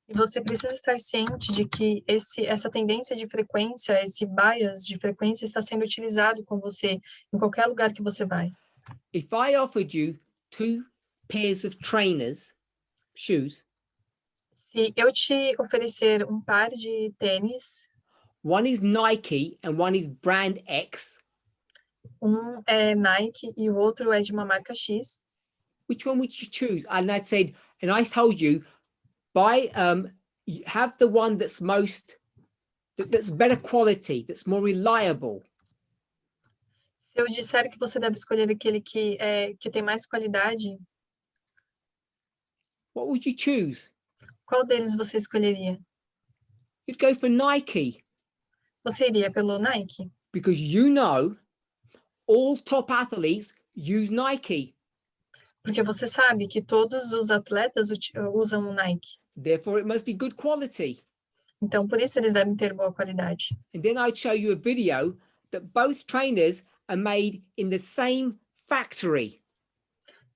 E você precisa estar ciente de que essa tendência de frequência, esse bias de frequência está sendo utilizado com você em qualquer lugar que você vai. If I offered you two pairs of trainers, shoes, Se eu te oferecer um par de tênis, one is Nike and one is brand X, um é Nike e o outro é de uma marca X, which one would you choose? And I said, and I told you, buy, have the one that's that's better quality, that's more reliable. se eu disser que você deve escolher aquele que tem mais qualidade, What would you choose? qual deles você escolheria? You'd go for Nike Você iria pelo Nike? because you know all top athletes use Nike. Porque você sabe que todos os atletas usam o Nike. Therefore, it must be good quality. Então, por isso eles devem ter boa qualidade. And then I'd show you a video that both trainers are made in the same factory.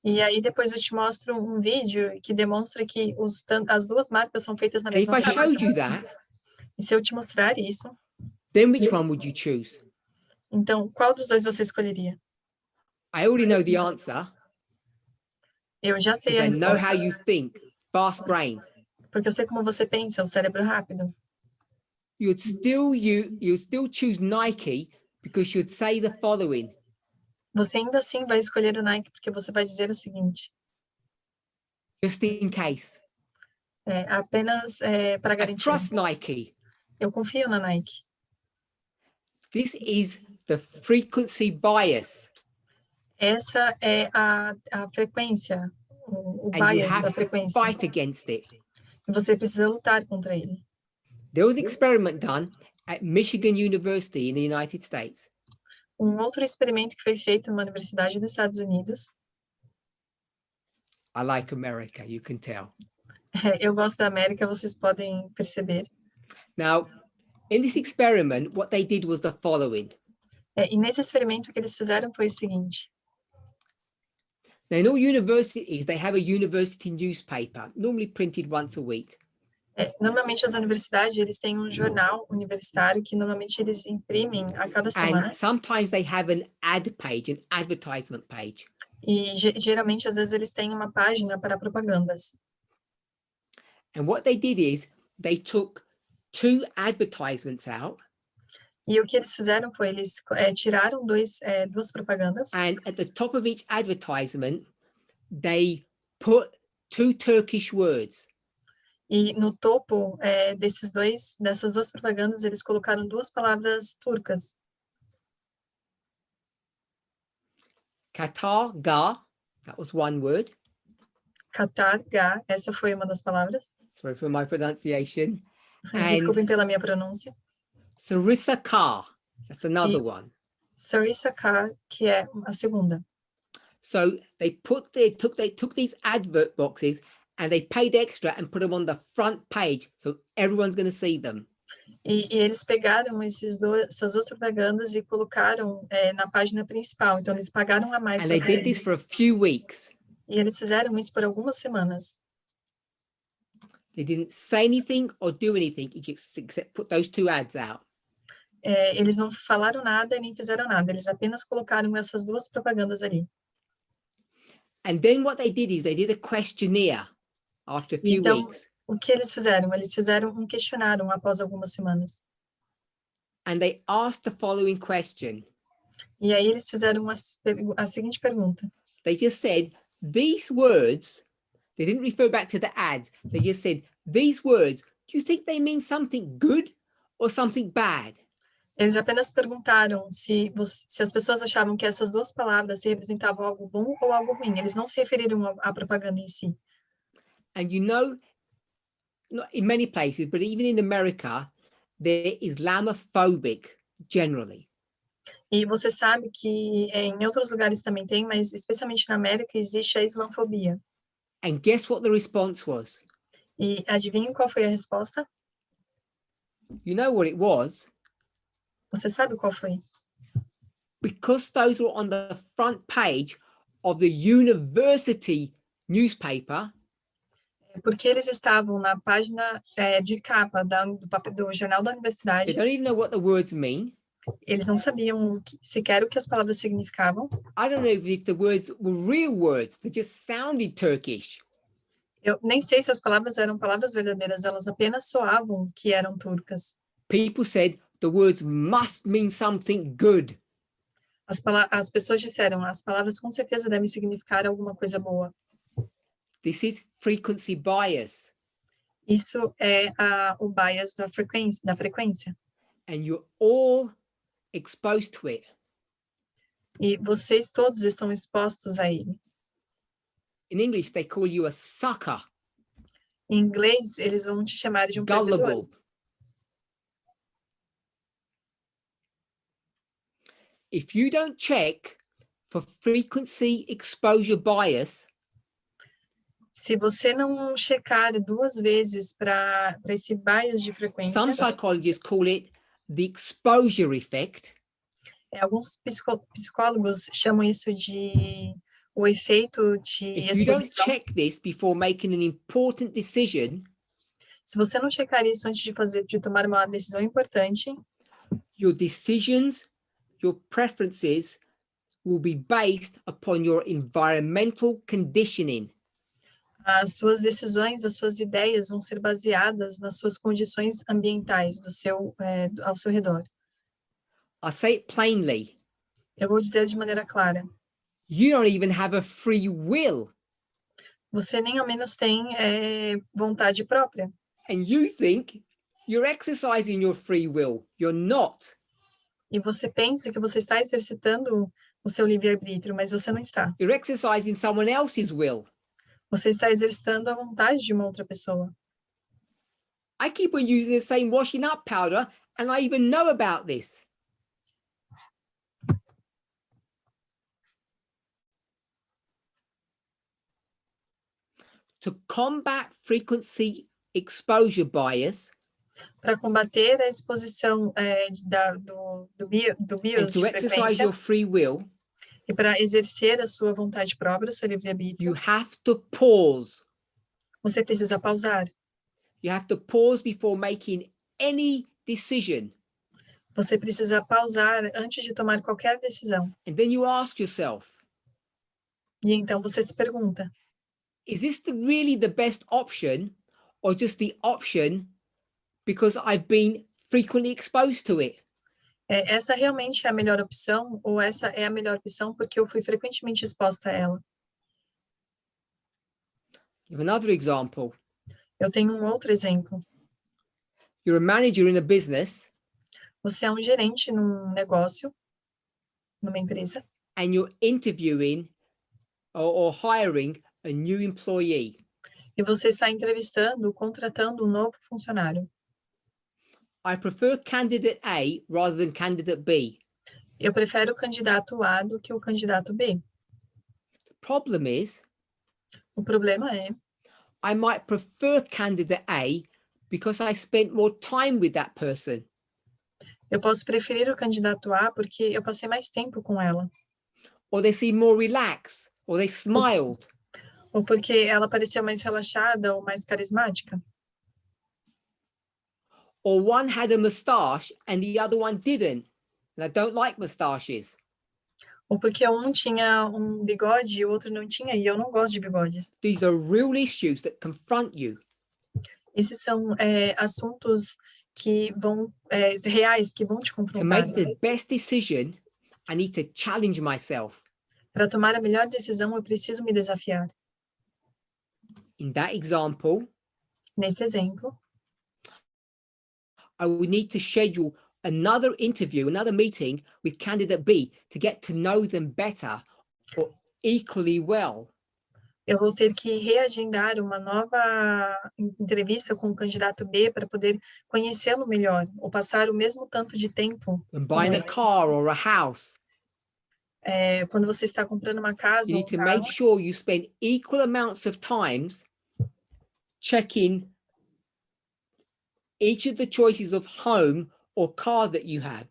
E aí depois eu te mostro um vídeo que demonstra que as duas marcas são feitas na And if mesma I showed fábrica. you that, E se eu te mostrar isso, then which one would you choose? então qual dos dois você escolheria? I already know the answer Eu já sei because a I know how resposta, you think, fast brain. porque eu sei como você pensa, o cérebro rápido. You'd still choose Nike because you'd say the following. Você ainda assim vai escolher o Nike porque você vai dizer o seguinte, Just in case. apenas para I garantir. trust Nike. Eu confio na Nike. This is the frequency bias. Essa é a frequência, o And you bias da have to frequência. fight against it. E você precisa lutar contra ele. There was an experiment done at Michigan University in the United States. Um outro experimento que foi feito numa universidade dos Estados Unidos. I like America, you can tell. Eu gosto da América, vocês podem perceber. Now, in this experiment, what they did was the following. E nesse experimento o que eles fizeram foi o seguinte. Now, in all universities, they have a university newspaper, normally printed once a week. Normalmente as universidades eles têm um jornal universitário que normalmente eles imprimem a cada semana. And sometimes they have an ad page, an advertisement page. E geralmente às vezes eles têm uma página para propagandas. And what they did is they took two advertisements out. E o que eles fizeram foi eles tiraram duas propagandas. And at the top of each advertisement, they put two Turkish words. E no topo dessas duas propagandas, eles colocaram duas palavras turcas. Qatar, ga, that was one word. Katarga, essa foi uma das palavras. Sorry for my pronunciation. And Desculpem pela minha pronúncia. Sarissa Kar, that's another Yes. one. Sarissakar, que é a segunda. So they took these advert boxes and they paid extra and put them on the front page, so everyone's going to see them. E eles pegaram essas duas propagandas e colocaram na página principal. Então, eles pagaram a mais. And they did this for a few weeks. E eles fizeram isso por algumas semanas. They didn't say anything or do anything except put those two ads out. Eles não falaram nada e nem fizeram nada. Eles apenas colocaram essas duas propagandas ali. And then what they did is they did a questionnaire after a few Então, weeks. o que eles fizeram? Eles fizeram um questionário após algumas semanas. And they asked the following question. E aí eles fizeram a seguinte pergunta. They just said, these words, they didn't refer back to the ads. They just said, these words, do you think they mean something good or something bad? Eles apenas perguntaram se as pessoas achavam que essas duas palavras representavam algo bom ou algo ruim. Eles não se referiram à propaganda em si. And you know, not in many places, but even in America, they're Islamophobic generally. E você sabe que em outros lugares também tem, mas especialmente na América existe a islamofobia. And guess what the response was? E adivinha qual foi a resposta? You know what it was? Você sabe qual foi? Because those were on the front page of the university newspaper. Porque eles estavam na página de capa do jornal da They universidade. don't even know what the words mean. Eles não sabiam sequer o que as palavras significavam. I don't know if the words were real words, they just sounded Turkish. Eu nem sei se as palavras eram palavras verdadeiras, elas apenas soavam que eram turcas. People said the words must mean something good. As pessoas disseram, as palavras com certeza devem significar alguma coisa boa. This is frequency bias. Isso é o bias da frequência. And you're all exposed to it. E vocês todos estão expostos a ele. In English, they call you a sucker, Em inglês, eles vão te chamar de perdedor. gullible. If you don't check for frequency exposure bias, Se você não checar 2 vezes para esse bias de frequência, some psychologists call it the exposure effect. Alguns psicólogos chamam isso de o efeito de If you don't exposição. check this before making an important decision, Se você não checar isso antes de tomar uma decisão importante, your decisions, your preferences will be based upon your environmental conditioning. as suas decisões, as suas ideias vão ser baseadas nas suas condições ambientais ao seu redor. I say it plainly. Eu vou dizer de maneira clara. You don't even have a free will. Você nem ao menos tem vontade própria. And you think you're exercising your free will. You're not. E você pensa que você está exercitando o seu livre-arbítrio, mas você não está. You're exercising someone else's will. Você está exercitando a vontade de uma outra pessoa. I keep on using the same washing up powder, and I even know about this. To combat frequency exposure bias, Para combater a exposição do and BIOS to de exercise frequência your free will, e para exercer a sua vontade própria, o seu livre-arbítrio, you have to pause. você precisa pausar. You have to pause before making any decision. Você precisa pausar antes de tomar qualquer decisão. And then you ask yourself, E então você se pergunta, is this really the best option, or just the option because I've been frequently exposed to it? essa realmente é a melhor opção ou essa é a melhor opção porque eu fui frequentemente exposta a ela? Give another example. Eu tenho um outro exemplo. You're a manager in a business Você é um gerente num negócio, numa empresa, and you're interviewing or hiring a new employee. e você está entrevistando, contratando um novo funcionário. I prefer candidate A rather than candidate B. Eu prefero o candidato A do que o candidato B. The problem is, O problema é, I might prefer candidate A because I spent more time with that person. eu posso preferir o candidato A porque eu passei mais tempo com ela, Or they seem more relaxed, or they smiled. ou porque ela parecia mais relaxada ou mais carismática, Or one had a moustache and the other one didn't. And I don't like moustaches. ou porque um tinha um bigode e o outro não tinha, e eu não gosto de bigodes. These are real issues that confront you. Esses são assuntos que vão reais, que vão te To confrontar. make the best decision, I need to challenge myself. Para tomar a melhor decisão, eu preciso me desafiar. In that example, Nesse exemplo, I would need to schedule another interview, another meeting with candidate B to get to know them better or equally well. eu vou ter que reagendar uma nova entrevista com o candidato B para poder conhecê-lo melhor, ou passar o mesmo tanto de tempo. When buying a car or a house, Quando você está comprando uma casa you ou need um to carro, make sure you spend equal amounts of times checking each of the choices of home or car that you have.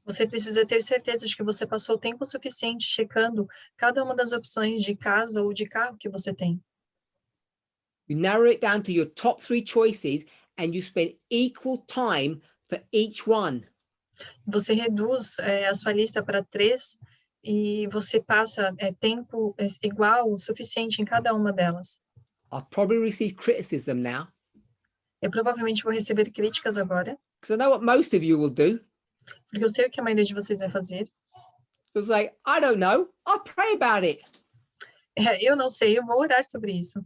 você precisa ter certeza de que você passou tempo suficiente checando cada uma das opções de casa ou de carro que você tem. You narrow it down to your top 3 choices and you spend equal time for each one. Você reduz a sua lista para 3 e você passa tempo igual, suficiente em cada uma delas. I'll probably receive criticism now, Eu provavelmente vou receber críticas agora, because I know what most of you will do. porque eu sei o que a maioria de vocês vai fazer. You'll say, I don't know, I'll pray about it. Eu não sei, eu vou orar sobre isso.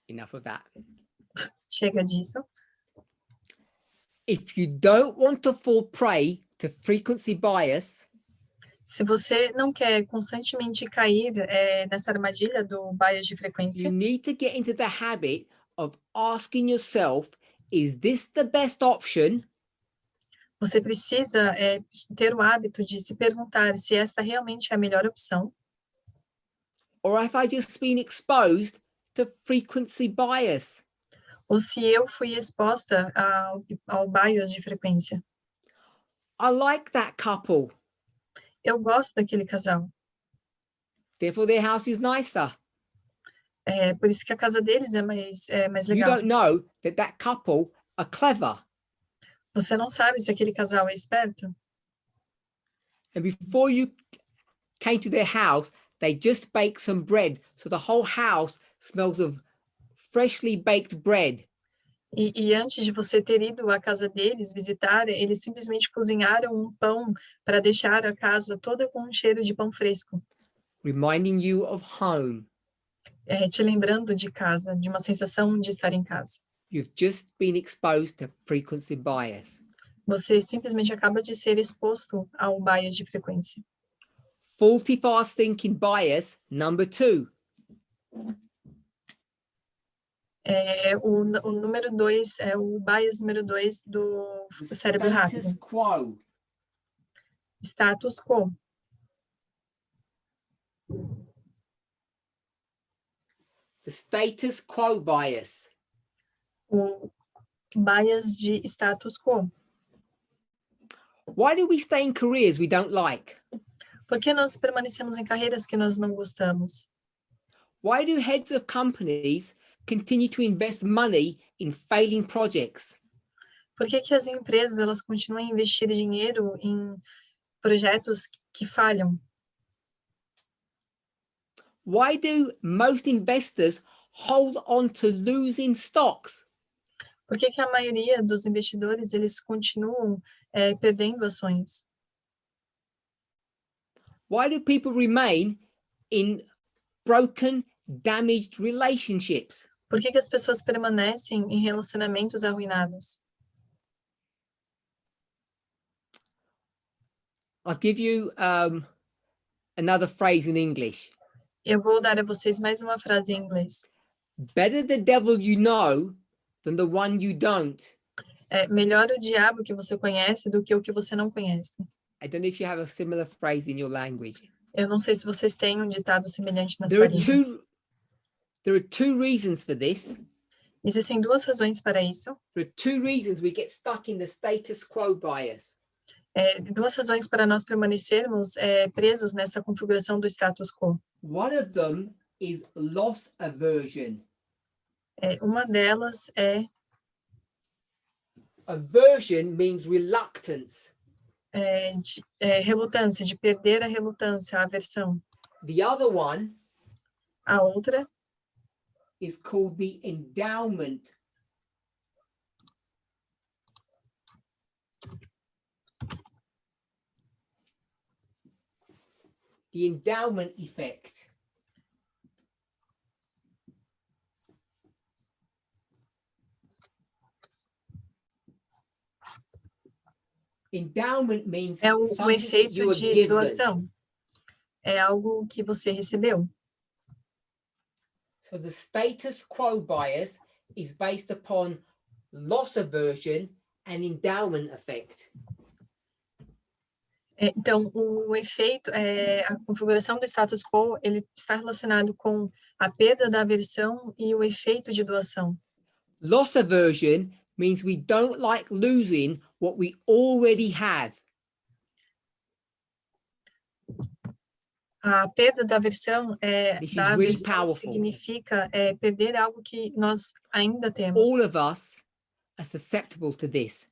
Enough of that. Chega disso. If you don't want to fall prey to frequency bias, Se você não quer constantemente cair nessa armadilha do bias de you frequência, need to get into the habit of asking yourself, is this the best option? você precisa ter o hábito de se perguntar se esta realmente é a melhor opção, Or have I just been exposed to frequency bias? ou se eu fui exposta ao bias de frequência. I like that couple, Eu gosto daquele casal. therefore their house is nicer. Por isso que a casa deles é mais You legal. don't know that that couple are clever. Você não sabe se aquele casal é esperto. And before you came to their house, they just baked some bread. So the whole house smells of freshly baked bread. E antes de você ter ido à casa deles visitar, eles simplesmente cozinharam um pão para deixar a casa toda com um cheiro de pão fresco, Reminding you of home. te lembrando de casa, de uma sensação de estar em casa. You've just been exposed to frequency bias. Você simplesmente acaba de ser exposto ao bias de frequência. Faulty fast thinking bias, number 2. O número 2 é o bias número 2 do The cérebro rápido. status quo. Status quo. The status quo bias. O bias de status quo. Why do we stay in careers we don't like? Por que nós permanecemos em carreiras que nós não gostamos? Why do heads of companies continue to invest money in failing projects? Por que as empresas elas continuam a investir dinheiro em projetos que falham? Why do most investors hold on to losing stocks? Por que a maioria dos investidores eles continuam perdendo ações? Why do people remain in broken, damaged relationships? Por que as pessoas permanecem em relacionamentos arruinados? I'll give you another phrase in English. Eu vou dar a vocês mais uma frase em inglês. Better the devil you know than the one you don't. Melhor o diabo que você conhece do que o que você não conhece. I don't know if you have a similar phrase in your language. Eu não sei se vocês têm um ditado semelhante na sua língua. There are two reasons for this. Existem duas razões para isso. There are two reasons we get stuck in the status quo bias. Duas razões para nós permanecermos presos nessa configuração do status quo. One of them is loss aversion. Uma delas é Aversion means reluctance. relutância, de perder a relutância, a aversão. The other one A outra is called the endowment. The endowment effect. Endowment means é o something that efeito you are de given. doação. É algo que você recebeu. So the status quo bias is based upon loss aversion and endowment effect. Então, o efeito, a configuração do status quo, ele está relacionado com a perda da aversão e o efeito de doação. Loss aversion means we don't like losing what we already have. A perda da aversão, This da is really aversão powerful. significa perder algo que nós ainda temos. All of us are susceptible to this,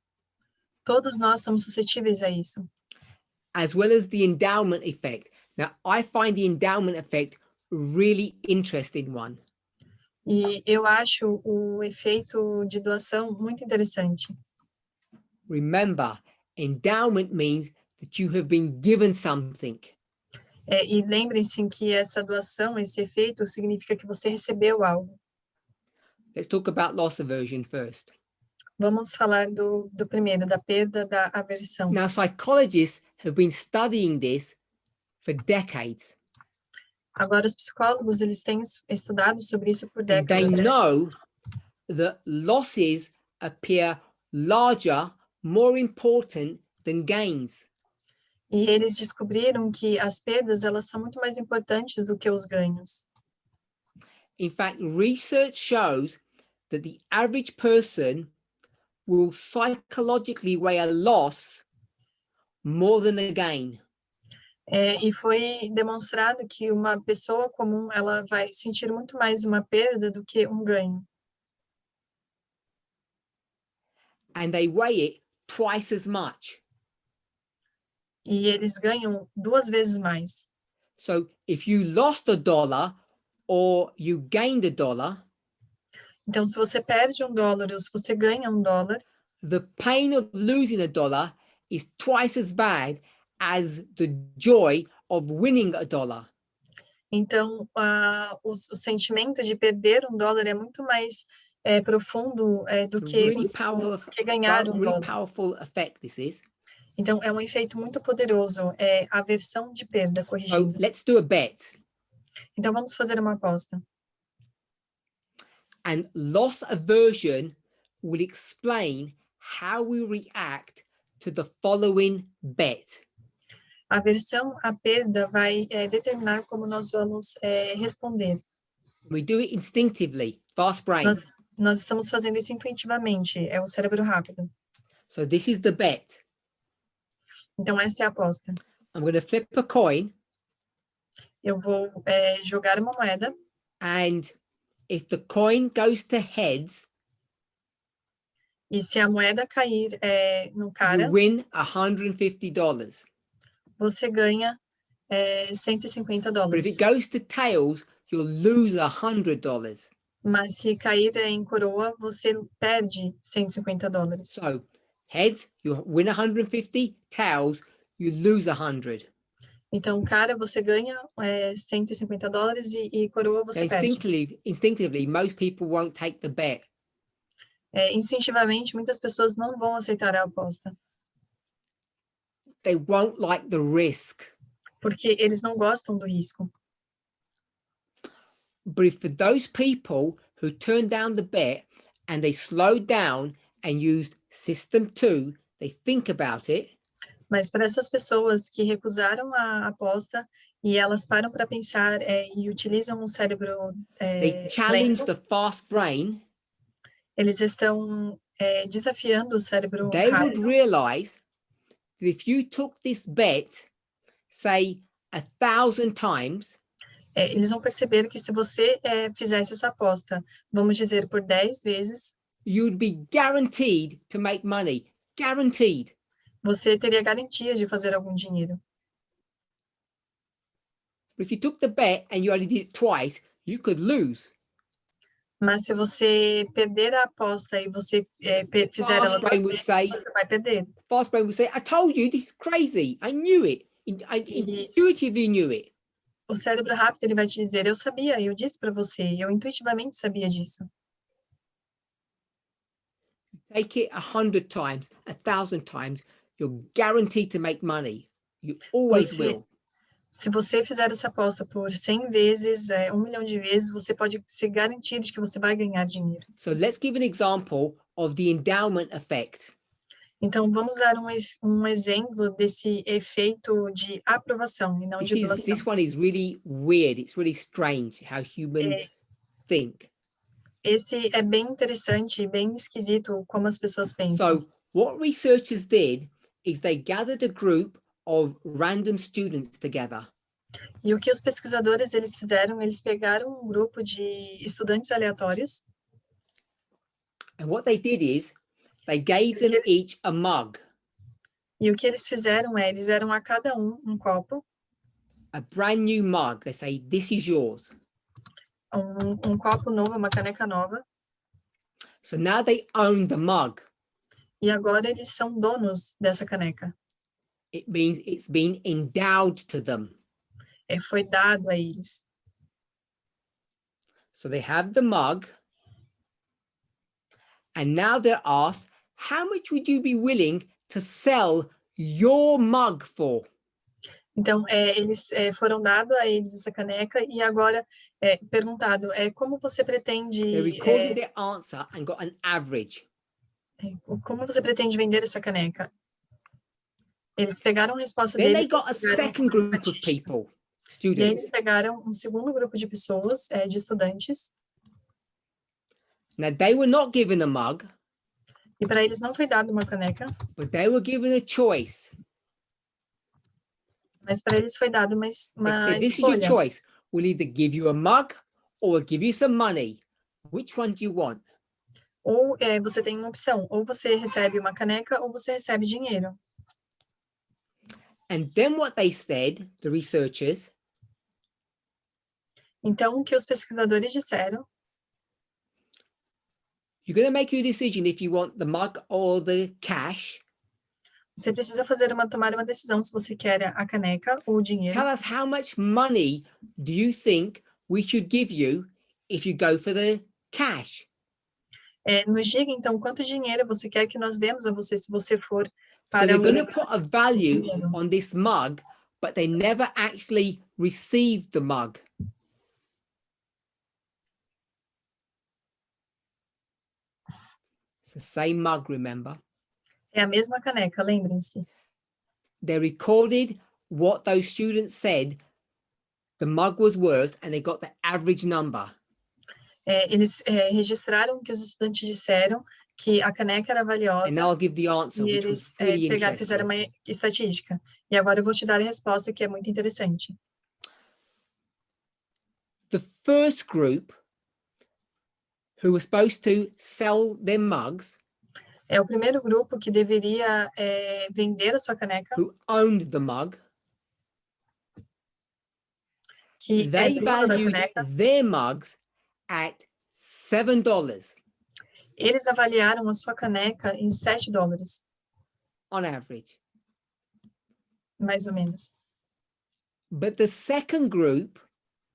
Todos nós estamos suscetíveis a isso. as well as the endowment effect. Now, I find the endowment effect a really interesting one. E eu acho o efeito de doação muito interessante. Remember, endowment means that you have been given something. E lembrem-se que essa doação, esse efeito, significa que você recebeu algo. Let's talk about loss aversion first. Vamos falar do primeiro, da perda da aversão. Now, psychologists have been studying this for decades. Agora, os psicólogos, eles têm estudado sobre isso por And they décadas. know that losses appear larger, more important than gains. E eles descobriram que as perdas, elas são muito mais importantes do que os ganhos. In fact, research shows that the average person will psychologically weigh a loss more than a gain. E foi demonstrado que uma pessoa comum, ela vai sentir muito mais uma perda do que um ganho. And they weigh it twice as much. E eles ganham 2 vezes mais. So if you lost $1 or you gained $1, Então, se você perde $1 ou se você ganha $1, the pain of losing $1 is twice as bad as the joy of winning $1. então o sentimento de perder $1 é muito mais profundo do It's a que, really powerful, que ganhar really $1. powerful effect this is. Então, é um efeito muito poderoso, é a aversão de perda, So corrigindo. let's do a bet. Então, vamos fazer uma aposta. And loss aversion will explain how we react to the following bet. A aversão à perda vai determinar como nós vamos responder. We do it instinctively, fast brain. Nós estamos fazendo isso intuitivamente, é o cérebro rápido. So this is the bet. Então, essa é a aposta. I'm going to flip a coin, Eu vou jogar uma moeda, and if the coin goes to heads, e se a moeda cair no you cara, win $150. você ganha $150. But if it goes to tails, you'll lose $100. Mas se cair em coroa, você perde $150. So heads, you win 150, tails, you lose 100. Então, cara, você ganha $150 e coroa Now, você perde. instinctively, most people won't take the bet. Instintivamente, muitas pessoas não vão aceitar a aposta, They won't like the risk. porque eles não gostam do risco. But if for those people who turned down the bet and they slowed down and used system 2, they think about it, Mas para essas pessoas que recusaram a aposta e elas param para pensar e utilizam um cérebro they challenge lento, the fast brain, eles estão desafiando o cérebro they would rápido. realize that if you took this bet, say 1,000 times, Eles vão perceber que se você fizesse essa aposta, vamos dizer, por 10 vezes, you'd be guaranteed to make money. Guaranteed. você teria garantia de fazer algum dinheiro. But if you took the bet and you only did it twice, you could lose. Mas se você perder a aposta e você fizer ela 2 vezes, você vai perder. Fast brain will say, I told you, this is crazy. I knew it. I intuitively knew it. O cérebro rápido, ele vai te dizer, eu sabia, eu disse para você, eu intuitivamente sabia disso. Take it 100 times, 1,000 times, you're guaranteed to make money. You always will. Se você fizer essa aposta por 100 vezes, 1 milhão de vezes, você pode se garantir de que você vai ganhar dinheiro. So let's give an example of the endowment effect. Então, vamos dar um exemplo desse efeito de aprovação e não de doação. This one is really weird. It's really strange how humans think. Esse é bem interessante, bem esquisito como as pessoas pensam. So what researchers did is they gathered a group of random students together. E o que os pesquisadores eles fizeram, eles pegaram um grupo de estudantes aleatórios. And what they did is They gave them each a mug, E o que eles fizeram é, eles deram a cada um copo, a brand new mug. They say, this is yours. um copo novo, uma caneca nova, So now they own the mug. e agora eles são donos dessa caneca. It means it's been endowed to them. Foi dado a eles. So they have the mug. And now they're asked, how much would you be willing to sell your mug for? Então, eles foram dados a eles essa caneca e agora perguntado, como você pretende, They recorded their answer and got an average. como você pretende vender essa caneca? Eles pegaram a resposta Then deles. they got a second group of people, E aí eles students. pegaram um segundo grupo de pessoas, de estudantes, Now they were not given a mug, e para eles não foi dado uma caneca, but they were given a choice. mas para eles foi dado uma They said, this is your escolha. choice. We'll either give you a mug or we'll give you some money. Which one do you want? Ou você tem uma opção, ou você recebe uma caneca ou você recebe dinheiro. And then what they said, the researchers, Então, o que os pesquisadores disseram, you're going to make your decision if you want the mug or the cash. você precisa tomar uma decisão se você quer a caneca ou o dinheiro. Tell us how much money do you think we should give you if you go for the cash? Nos diga, então, quanto dinheiro você quer que nós demos a você se você for So para they're o going to put a value dinheiro. on this mug, but they never actually received the mug. It's the same mug, remember? É a mesma caneca, lembrem-se. They recorded what those students said the mug was worth, and they got the average number. Eles registraram o que os estudantes disseram, que a caneca era valiosa, And I'll give the answer, e which was eles really fizeram interesting. uma estatística. E agora eu vou te dar a resposta, que é muito interessante. The first group, who were supposed to sell their mugs, É o primeiro grupo que deveria vender a sua caneca, who owned the mug, que é they dono da valued caneca. their mugs at $7 Eles avaliaram a sua caneca em $7, on average. mais ou menos. But the second group,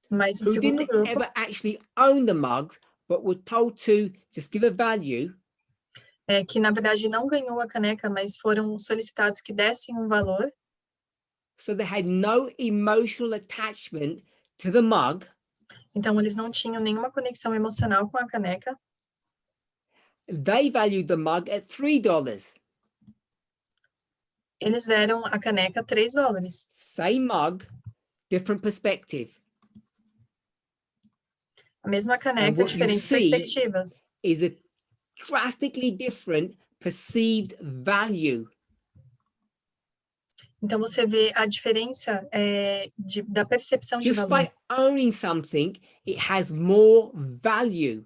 Mas o who segundo didn't grupo, ever actually own the mugs, but were told to just give a value, que na verdade não ganhou a caneca, mas foram solicitados que dessem um valor, so they had no emotional attachment to the mug, então eles não tinham nenhuma conexão emocional com a caneca, they valued the mug at $3. eles deram a caneca $3. Same mug, different perspective. A mesma And caneca, what you diferentes see perspectivas. is a drastically different perceived value. Então você vê a diferença da percepção de Just valor. by owning something, it has more value.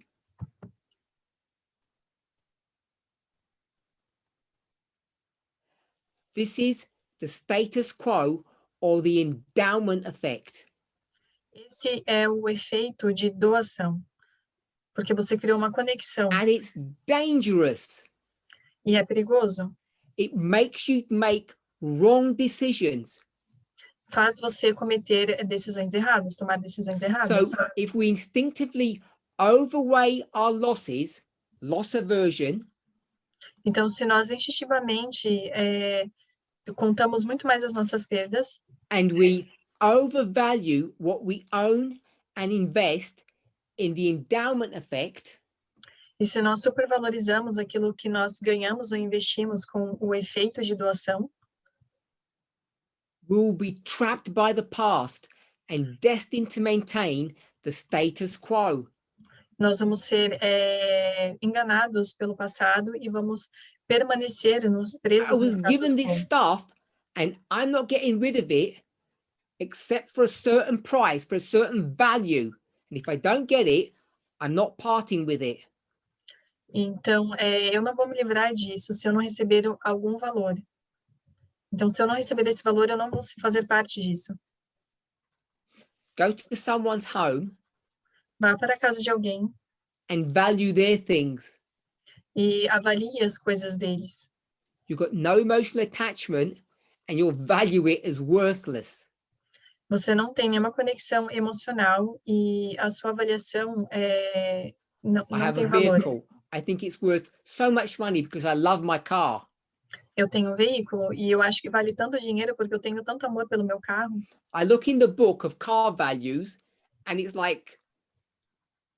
This is the status quo or the endowment effect. Esse é o efeito de doação, porque você criou uma conexão And it's dangerous. e é perigoso. It makes you make wrong decisions. Faz você cometer decisões erradas, tomar decisões erradas. So if we instinctively overweigh our losses, loss aversion, Então, se nós instintivamente contamos muito mais as nossas perdas and we overvalue what we own and invest in the endowment effect, e se nós supervalorizamos aquilo que nós ganhamos ou investimos com o efeito de doação, we will be trapped by the past and destined to maintain the status quo. nós vamos ser enganados pelo passado e vamos permanecer presos I no was status given this quo. stuff and I'm not getting rid of it except for a certain price, for a certain value. And if I don't get it, I'm not parting with it. Então, eu não vou me livrar disso se eu não receber algum valor. Então, se eu não receber esse valor, eu não vou fazer parte disso. Go to someone's home Vá para a casa de alguém and value their things. e avalie as coisas deles. You've got no emotional attachment and you'll value it as worthless. Você não tem nenhuma conexão emocional e a sua avaliação não, I não have a tem valor. vehicle. I think it's worth so much money because I love my car. Eu tenho um veículo e eu acho que vale tanto dinheiro porque eu tenho tanto amor pelo meu carro. I look in the book of car values and it's like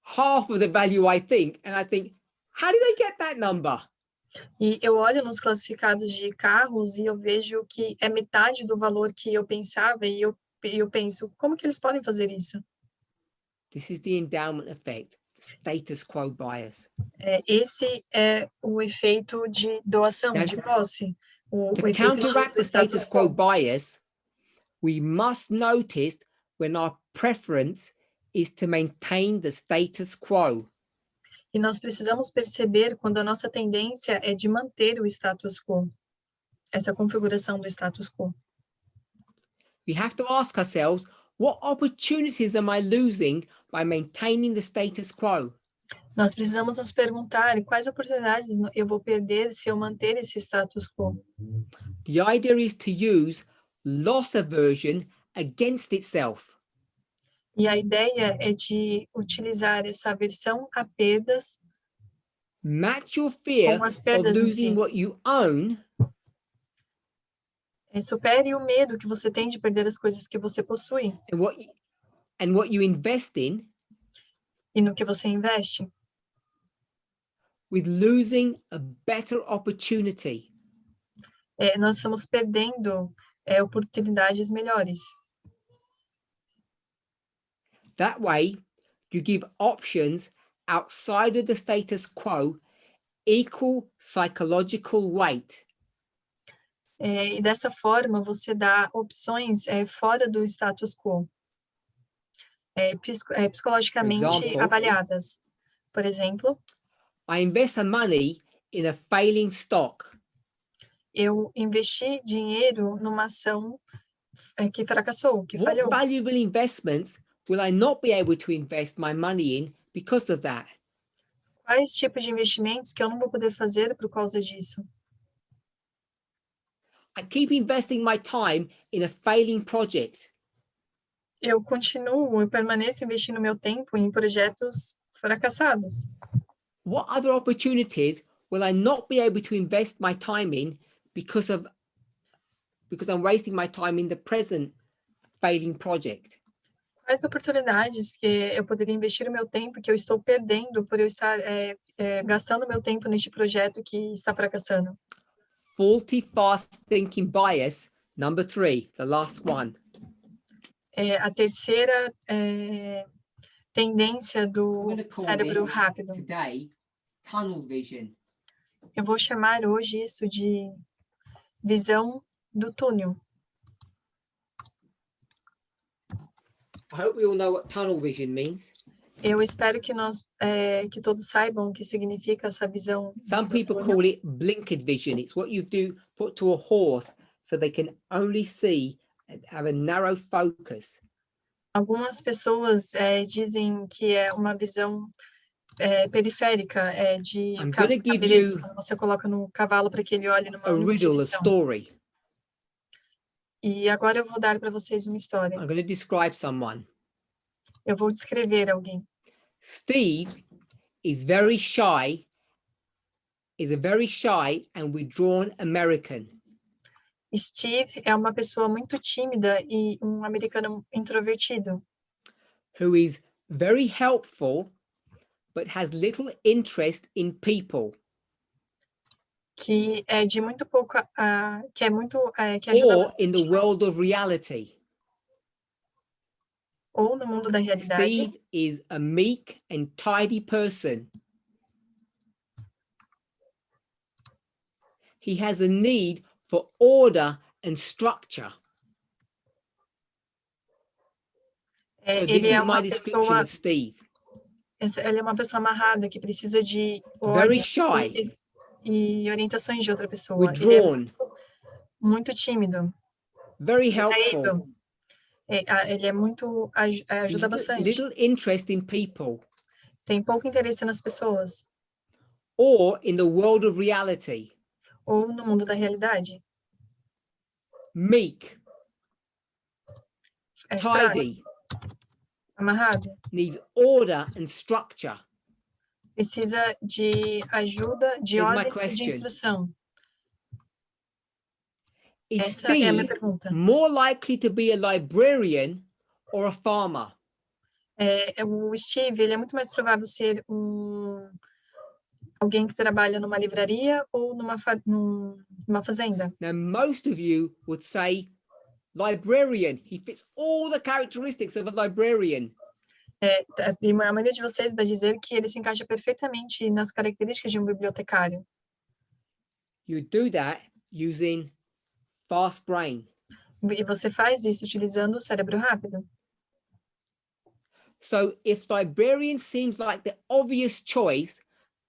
half of the value I think. And I think, how did they get that number? E eu olho nos classificados de carros e eu vejo que é metade do valor que eu pensava e eu penso, como que eles podem fazer isso? This is the endowment effect, the status quo bias. Esse é o efeito de doação, Now, de posse. O to efeito counteract do the status status quo quo. bias, we must notice when our preference is to maintain the status quo. E nós precisamos perceber quando a nossa tendência é de manter o status quo, essa configuração do status quo. We have to ask ourselves, what opportunities am I losing by maintaining the status quo? Nós precisamos nos perguntar quais oportunidades eu vou perder se eu manter esse status quo. The idea is to use loss aversion against itself. E a ideia é de utilizar essa aversão a perdas Match your fear com as of perdas em losing si. what you own Supere o medo que você tem de perder as coisas que você possui and what you invest in e no que você investe, with losing a better opportunity. nós estamos perdendo oportunidades melhores. That way, you give options outside of the status quo equal psychological weight. E dessa forma, você dá opções fora do status quo, psicologicamente example, avaliadas. Por exemplo, I invest some money in a failing stock. eu investi dinheiro numa ação que fracassou, que What falhou. valuable investments will I not be able to invest my money in because of that? Quais tipos de investimentos que eu não vou poder fazer por causa disso? I keep investing my time in a failing project. Eu permaneço investindo meu tempo em projetos fracassados. What other opportunities will I not be able to invest my time in because I'm wasting my time in the present failing project? Quais oportunidades que eu poderia investir o meu tempo que eu estou perdendo por eu estar gastando meu tempo neste projeto que está fracassando? Faulty fast thinking bias, number 3, the last one. A terceira tendência do cérebro rápido. Today, tunnel vision. Eu vou chamar hoje isso de visão do túnel. I hope we all know what tunnel vision means. Eu espero que que todos saibam o que significa essa visão. Some people call it blinkered vision. It's what you do put to a horse so they can only see and have a narrow focus. Algumas pessoas dizem que é uma visão periférica, de I'm going to give cabeça, you quando você coloca no cavalo para que ele olhe numa a única riddle, a direção. story. E agora eu vou dar para vocês uma história. I'm going to describe someone. Eu vou descrever alguém. Steve is very shy, is a very shy and withdrawn American Steve é uma pessoa muito tímida e um americano introvertido, who is very helpful but has little interest in people. que é de muito pouco, que é muito, que ajuda Or in the bastante, world of reality. ou no mundo da realidade. Steve is a meek and tidy person. He has a need for order and structure. So this Ele é is my uma description pessoa, of Steve. Ela é uma pessoa amarrada que precisa de very ordem shy, e orientações de outra pessoa. Ele é withdrawn, muito tímido, very helpful, retraído. Ele é muito ajuda bastante. little interest in people Tem pouco interesse nas pessoas or in the world of reality, ou no mundo da realidade. meek, É frágil, tidy, amarrado. needs order and structure. Precisa de ajuda, de Here's my ordem e de question. instrução. Is Essa é a minha Steve pergunta. more likely to be a librarian or a farmer? O Steve, ele é muito mais provável ser alguém que trabalha numa livraria ou numa fazenda. Now, most of you would say librarian. He fits all the characteristics of a librarian. E a maioria de vocês vai dizer que ele se encaixa perfeitamente nas características de um bibliotecário. You do that using fast brain. E você faz isso utilizando o cérebro rápido. So if librarian seems like the obvious choice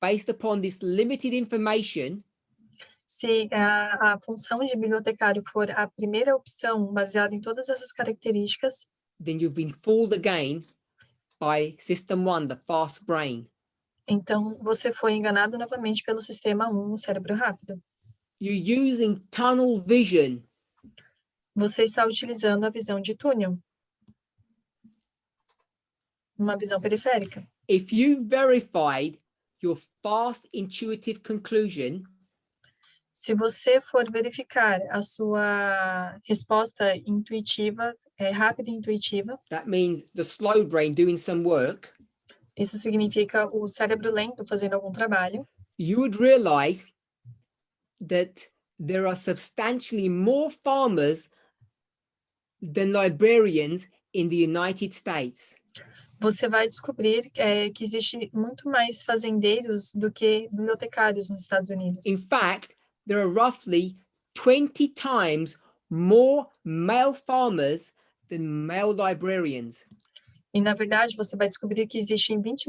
based upon this limited information, Se a função de bibliotecário for a primeira opção baseada em todas essas características, then you've been fooled again by system 1, the fast brain. então você foi enganado novamente pelo sistema 1, o cérebro rápido. You're using tunnel vision. Você está utilizando a visão de túnel, uma visão periférica. If you verified your fast intuitive conclusion, Se você for verificar a sua resposta intuitiva, rápida e intuitiva, that means the slow brain doing some work, isso significa o cérebro lento fazendo algum trabalho, you would realize that there are substantially more farmers than librarians in the United States. você vai descobrir que existe muito mais fazendeiros do que bibliotecários nos Estados Unidos. In fact, there are roughly 20 times more male farmers than male librarians. E, na verdade, você vai descobrir que existem 20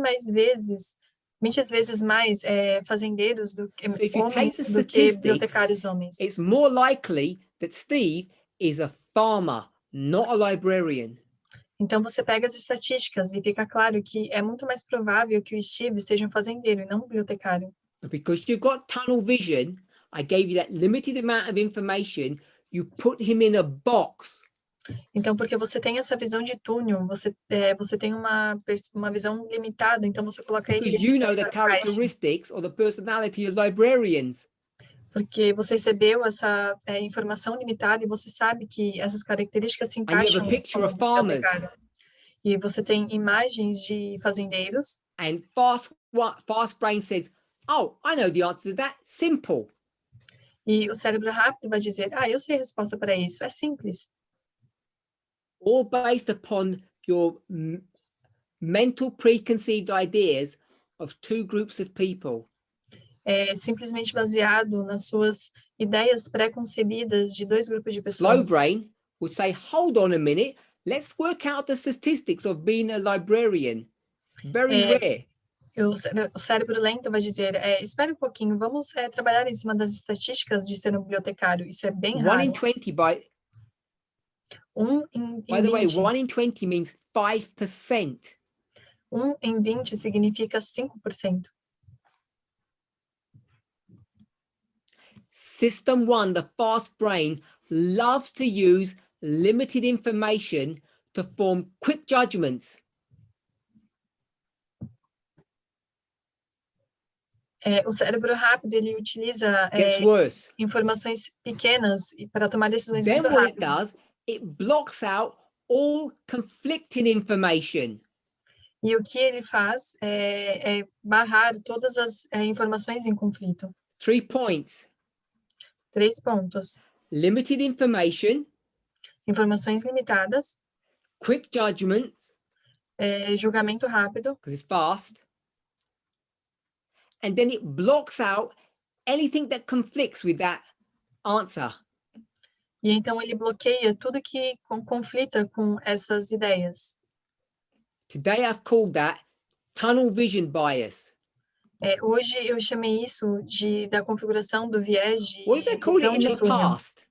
vezes mais fazendeiros do que So if you take homens the do que statistics, bibliotecários homens. it's more likely that Steve is a farmer, not a librarian. Então, você pega as estatísticas e fica claro que é muito mais provável que o Steve seja um fazendeiro e não um bibliotecário. But because you've got tunnel vision, I gave you that limited amount of information, you put him in a box. Então, porque você tem essa visão de túnel, você tem uma visão limitada, então você coloca ele Because you know the nessa caixa. characteristics or the personality of librarians. Porque você recebeu essa informação limitada e você sabe que essas características se And you have encaixam a picture of como farmers. bibliotecário. E você tem imagens de fazendeiros. And fast brain says, oh, I know the answer to that. Simple. E o cérebro rápido vai dizer, eu sei a resposta para isso, é simples. All based upon your mental preconceived ideas of two groups of people. É simplesmente baseado nas suas ideias pré-concebidas de dois grupos de Slow pessoas. brain would say, hold on a minute, let's work out the statistics of being a librarian. It's very rare. O cérebro lento vai dizer, espere um pouquinho, vamos trabalhar em cima das estatísticas de ser um bibliotecário. Isso é bem 1 raro. in 20 by the way, 20. 1 in 20 means 5%. 1 em 20 significa 5%. System 1, the fast brain, loves to use limited information to form quick judgments. O cérebro rápido, ele utiliza Gets worse. informações pequenas para tomar decisões Then muito what it rápidas. does, it blocks out all conflicting information. E o que ele faz é barrar todas as informações em conflito. 3 points. 3 pontos. Limited information, Informações limitadas, quick judgments, julgamento rápido, because it's fast. And then it blocks out anything that conflicts with that answer. e então ele bloqueia tudo que conflita com essas ideias. Today I've called that tunnel vision bias. Hoje eu chamei isso da configuração do viés de What did they call it visão in de the túnel. past?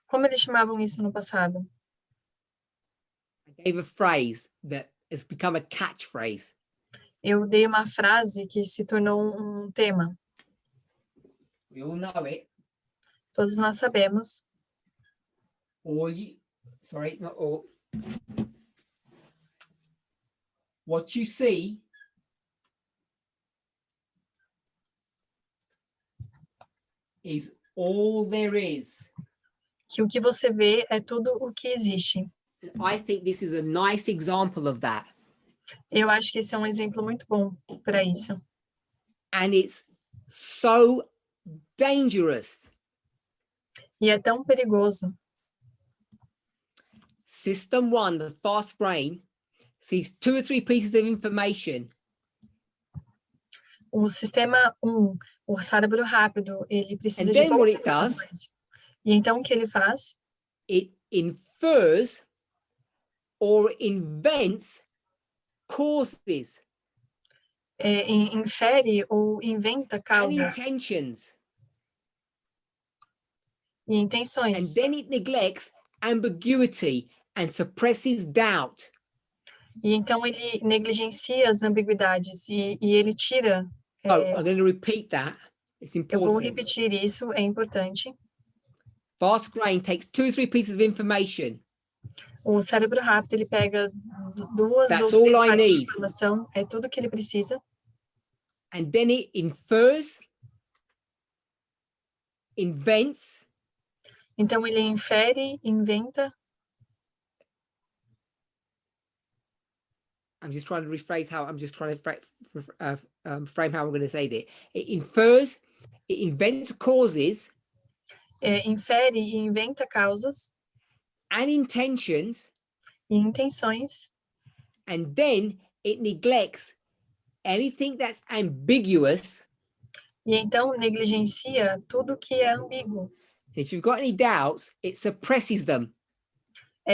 Como eles chamavam isso no passado? I gave a phrase that has become a catchphrase. Eu dei uma frase que se tornou um tema. We all know it. Todos nós sabemos. Sorry, not all. What you see is all there is. Que o que você vê é tudo o que existe. I think this is a nice example of that. Eu acho que esse é um exemplo muito bom para isso. And it's so dangerous. E é tão perigoso. System 1, the fast brain, sees 2 or 3 pieces of information. O sistema 1, o cérebro rápido, ele precisa And de then what poucas it does, informações. E então o que ele faz? it infers or invents causes Infere ou inventa and causas intentions. e And intenções. then it neglects ambiguity and suppresses doubt. E então ele negligencia as ambiguidades e ele tira. I'm going to repeat that. It's Eu vou important. repetir isso, é importante. Fast brain takes 2 or 3 pieces of information. O cérebro rápido, ele pega 2 That's ou 3 all I partes de need. informação, é tudo que ele precisa. And then it infers, invents, Então ele infere, inventa. I'm just trying to rephrase how I'm just trying to frame how I'm going to say that. It infers, it invents causes Infere e inventa causas and intentions, e intenções. and then it neglects anything that's ambiguous. E então negligencia tudo que é ambíguo. If you've got any doubts, it suppresses them.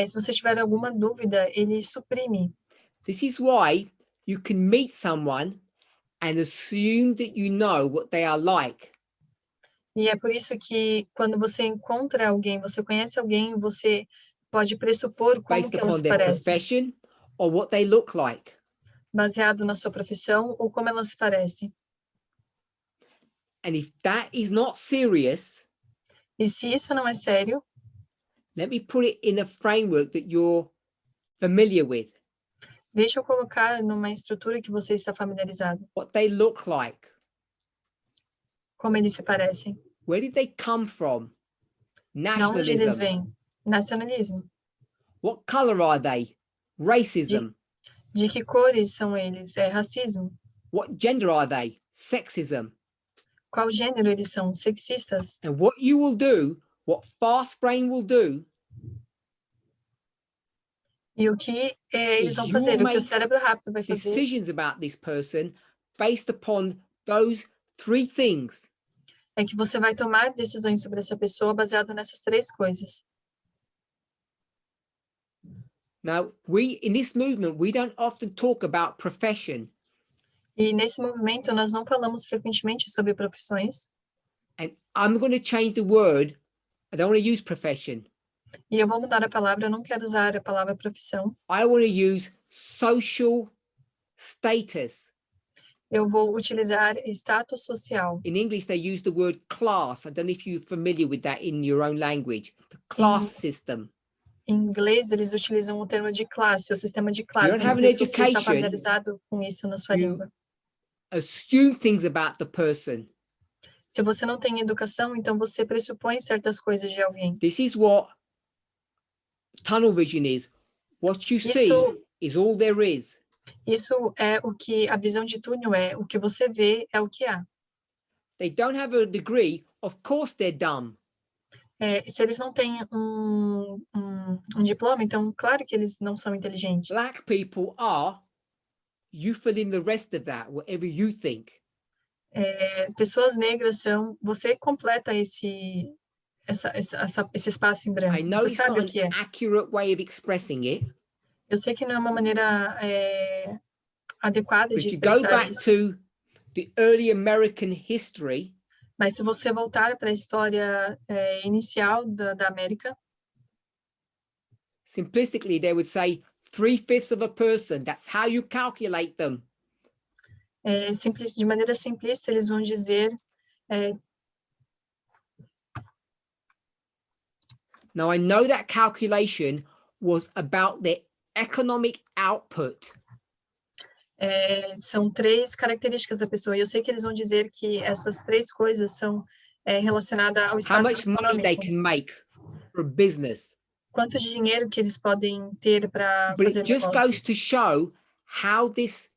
Se você tiver alguma dúvida, ele suprime. This is why you can meet someone and assume that you know what they are like. E é por isso que quando você encontra alguém, você conhece alguém, você pode pressupor como Based que elas upon their parecem, profession or what they look like. baseado na sua profissão ou como elas parecem. And if that is not serious, E se isso não é sério, let me put it in a framework that you're familiar with. deixa eu colocar numa estrutura que você está familiarizado. What they look like. Como eles se parecem. Where did they come from? Da onde eles Nationalism. vêm? Nacionalismo. What color are they? Racism. De que cores são eles? Racismo. What gender are they? Sexism. Qual gênero eles são? Sexistas. And what you will do, what fast brain will do, E o que eles vão you fazer? will O que o make cérebro rápido vai fazer decisions about this person based upon those 3 things. é que você vai tomar decisões sobre essa pessoa baseado nessas 3 coisas. Now, in this movement, we don't often talk about profession. E nesse movimento, nós não falamos frequentemente sobre profissões. And I'm going to change the word. I don't want to use profession. E eu vou mudar a palavra, eu não quero usar a palavra profissão. I want to use social status. Eu vou utilizar status social. In English, they use the word class. I don't know if you're familiar with that in your own language. The class system. Em inglês, eles utilizam o termo de classe, o sistema de classe. don't Não have sei an se você está education, familiarizado com isso na sua you- língua. Assume things about the person. Se você não tem educação, então você pressupõe certas coisas de alguém. This is what tunnel vision is. What you see is all there is. Isso é o que a visão de túnel é. O que você vê é o que há. They don't have a degree. Of course they're dumb. Se eles não têm um diploma, então claro que eles não são inteligentes. Black people are, you fill in the rest of that, whatever you think. Pessoas negras são, você completa esse espaço em branco. I know Você it's sabe not o que é. an accurate way of expressing it, Eu sei que não é uma maneira adequada But de if you go expressar back isso. to the early American history, Mas se você voltar para a história inicial da América, simplistically, they would say 3/5 of a person. That's how you calculate them. de maneira simplista, eles vão dizer Now, I know that calculation was about their economic output. São 3 características da pessoa. E eu sei que eles vão dizer que essas 3 coisas são relacionadas ao How status much money they econômico. can make for a business. Quanto de dinheiro que eles podem ter para But fazer it just goes negócios. to show how this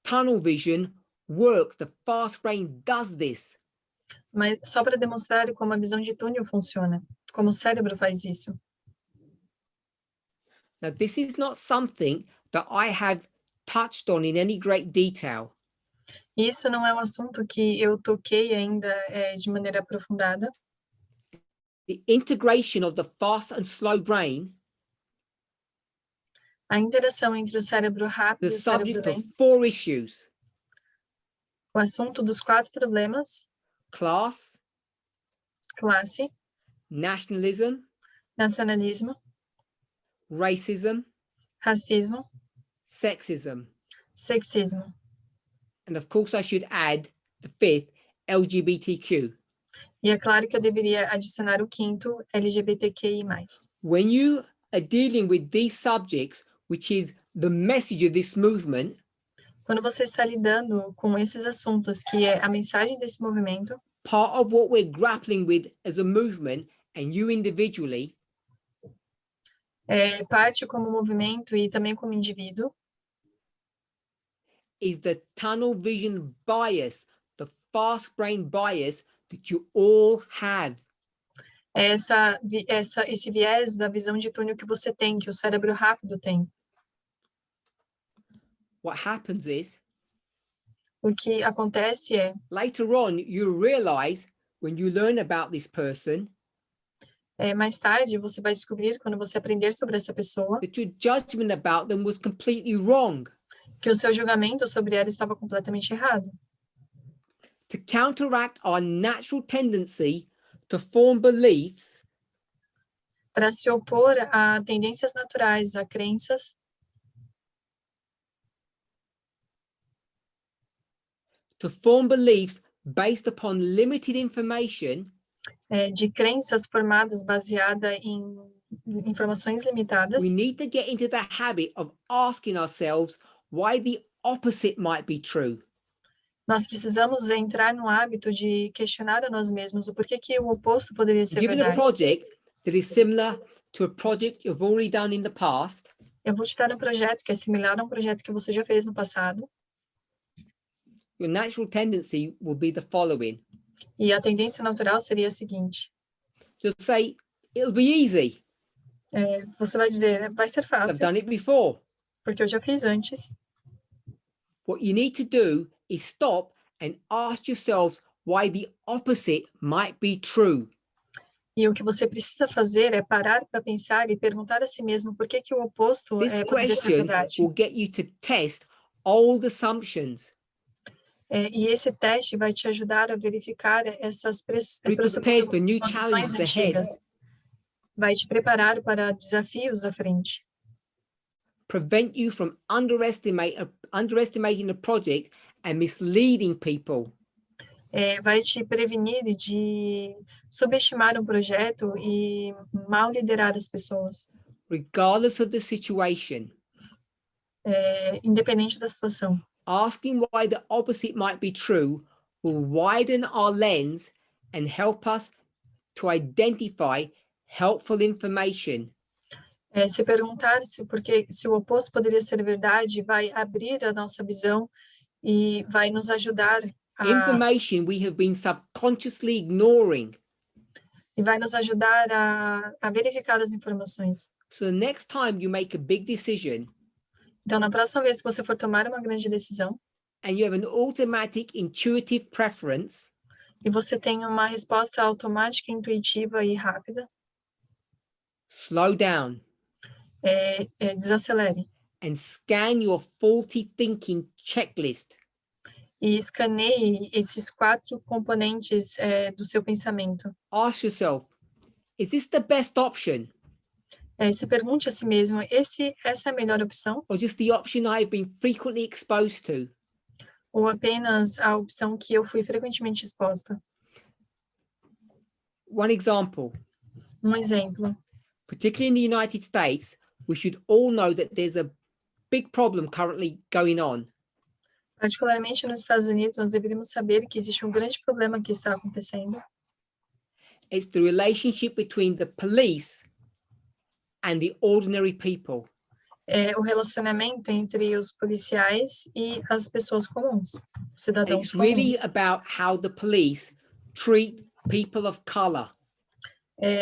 tunnel vision works. The fast brain does this. Mas só para demonstrar como a visão de túnel funciona, como o cérebro faz isso. Now, this is not something that I have touched on in any great detail. Isso não é um assunto que eu toquei ainda de maneira aprofundada. The integration of the fast and slow brain, A interação entre o cérebro rápido the e o cérebro subject of lento. 4 issues: O assunto dos 4 problemas: class, classe, nationalism, nacionalismo, racism, racismo, sexism. sexismo. And of course, I should add the 5th, LGBTQ. E é claro que eu deveria adicionar o 5º, LGBTQI+. When you are dealing with these subjects, which is the message of this movement, Quando você está lidando com esses assuntos, que é a mensagem desse movimento, part of what we're grappling with as a movement and you individually, parte como movimento e também como indivíduo, is the tunnel vision bias, the fast brain bias that you all have. Esse viés da visão de túnel que você tem, que o cérebro rápido tem. What happens is, O que acontece é, later on, you realize when you learn about this person mais tarde, você vai descobrir, quando você aprender sobre essa pessoa, that your judgment about them was completely wrong. que o seu julgamento sobre ela estava completamente errado. To counteract our natural tendency to form beliefs, Para se opor a tendências naturais, a crenças, based upon limited information, de crenças formadas baseada em informações limitadas, we need to get into the habit of asking ourselves why the opposite might be true. nós precisamos entrar no hábito de questionar a nós mesmos o porquê que o oposto poderia ser Given a verdade. project that is similar to a project you've already done in the past, Eu vou te dar um projeto que é similar a um projeto que você já fez no passado, your natural tendency will be the following. e a tendência natural seria a seguinte: You'll say, it'll be easy, você vai dizer, vai ser 'cause I've fácil, done it before. porque eu já fiz antes. What you need to do is stop and ask yourselves why the opposite might be true. E o que você precisa fazer é parar para pensar e perguntar a si mesmo por que que o oposto This poderia ser question verdade. will get you to test old assumptions. E esse teste vai te ajudar a verificar essas Be prepared for new pressuposições challenges ahead. antigas. Vai te preparar para desafios à frente. Prevent you from underestimating the project and misleading people. Vai te prevenir de subestimar um projeto e mal liderar as pessoas, Regardless of the situation, independente da situação. asking why the opposite might be true will widen our lens and help us to identify helpful information. Se perguntar se o oposto poderia ser verdade, vai abrir a nossa visão e vai nos ajudar Information we have been subconsciously ignoring. a verificar as informações. So the next time you make a big decision Então, na próxima vez que você for tomar uma grande decisão and you have an automatic intuitive preference, e você tem uma resposta automática, intuitiva e rápida, slow down. desacelere. and scan your faulty thinking checklist. E escaneie esses 4 componentes do seu pensamento. Ask yourself, is this the best option? Se pergunte a si mesmo, essa é a melhor opção? Or just the option I've been frequently exposed to? Ou apenas a opção que eu fui frequentemente exposta? One example, Exemplo. particularly in the United States, we should all know that there's a big problem currently going on. Particularmente nos Estados Unidos, nós deveríamos saber que existe um grande problema que está acontecendo. It's the relationship between the police and the ordinary people. É o relacionamento entre os policiais e as pessoas comuns, os cidadãos It's really comuns. about how the police treat people of color.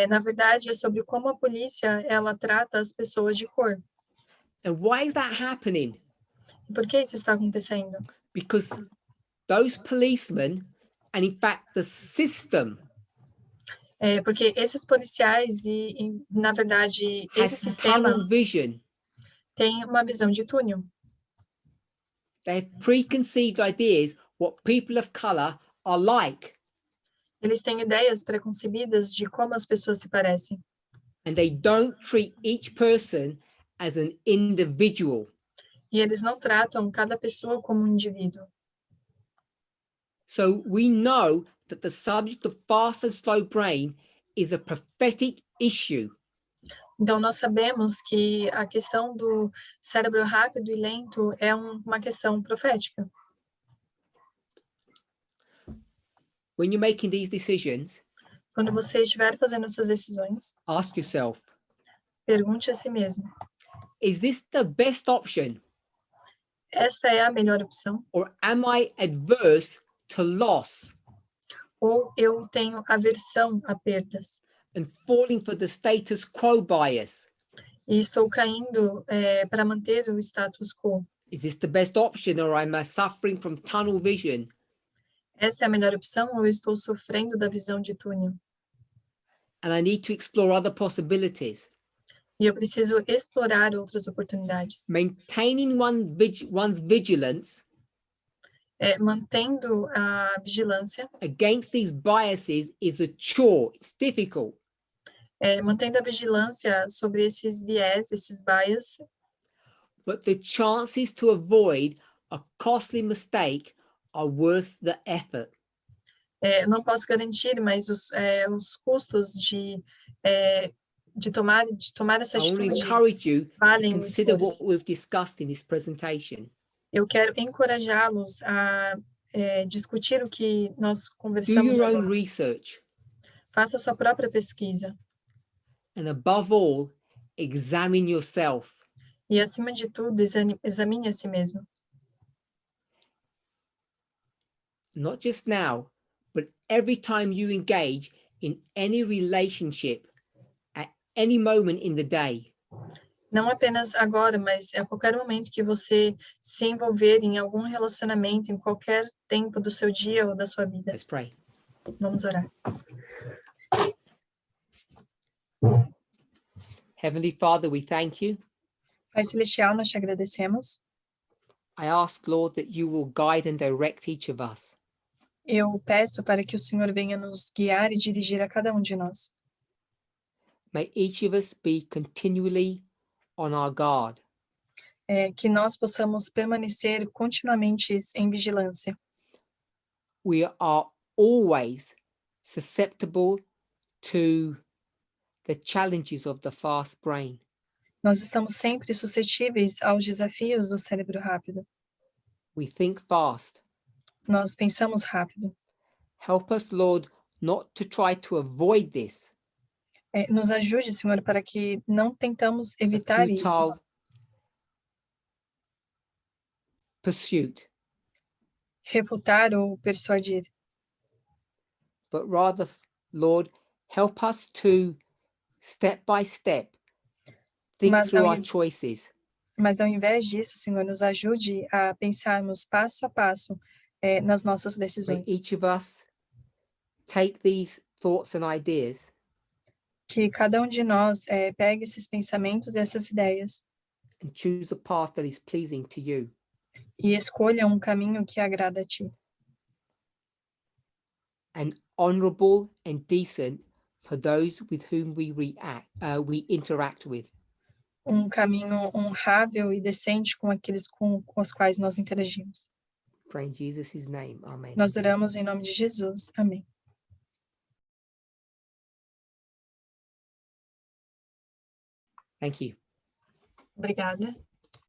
Na verdade, é sobre como a polícia ela trata as pessoas de cor. And why is that happening? Por que isso está acontecendo? Because those policemen, and in fact the system, Porque esses policiais na verdade, esse has sistema tunnel vision. tem uma visão de túnel. They have preconceived ideas what people of color are like, Eles têm ideias preconcebidas de como as pessoas se parecem. and they don't treat each person as an individual. E eles não tratam cada pessoa como um indivíduo. So we know that the subject of fast and slow brain is a prophetic issue. Então, nós sabemos que a questão do cérebro rápido e lento é uma questão profética. When you're making these decisions, Quando você estiver fazendo essas decisões, ask yourself, pergunte a si mesmo: is this the best option? esta é a melhor opção? Or am I adverse to loss Ou eu tenho aversão a perdas? and falling for the status quo bias? E estou caindo para manter o status quo? Is this the best option, or am I suffering from tunnel vision? Essa é a melhor opção ou eu estou sofrendo da visão de túnel? And I need to explore other possibilities. E eu preciso explorar outras oportunidades. Maintaining one's vigilance Mantendo a vigilância, against these biases is a chore. It's difficult. Mantendo a vigilância sobre esses viés, esses bias, But the chances to avoid a costly mistake are worth the effort. Não posso garantir, mas os custos de tomar essa I want to atitude encourage you to valem o consider what esforço. we've discussed in this presentation. Eu quero encorajá-los a discutir o que nós Do conversamos your own agora. research, Faça a sua própria pesquisa. and above all, examine yourself. E, acima de tudo, examine a si mesmo. Not just now, but every time you engage in any relationship at any moment in the day. Não apenas agora, mas a qualquer momento que você se envolver em algum relacionamento, em qualquer tempo do seu dia ou da sua vida. Let's pray. Vamos orar. Heavenly Father, we thank you. Pai Celestial, nós te agradecemos. I ask, Lord, that you will guide and direct each of us. Eu peço para que o Senhor venha nos guiar e dirigir a cada um de nós. May each of us be continually on our guard. Que nós possamos permanecer continuamente em vigilância. We are always susceptible to the challenges of the fast brain. Nós estamos sempre suscetíveis aos desafios do cérebro rápido. We think fast. Nós pensamos rápido. Help us, Lord, not to try to avoid this. Nos ajude, Senhor, para que não tentamos evitar isso. Futile pursuit, Refutar ou persuadir. but rather, Lord, help us to step by step think Mas through ao our choices. Mas ao invés disso, Senhor, nos ajude a pensarmos passo a passo nas nossas May decisões. each of us take these thoughts and ideas Que cada um de nós pegue esses pensamentos e essas ideias and choose the path that is pleasing to you. E escolha um caminho que agrada a ti. And honorable and decent for those with whom we interact with. Um caminho honrável e decente com aqueles com os quais nós interagimos. Pray in Jesus' name. Amen. Nós oramos em nome de Jesus. Amém. Thank you. Obrigada.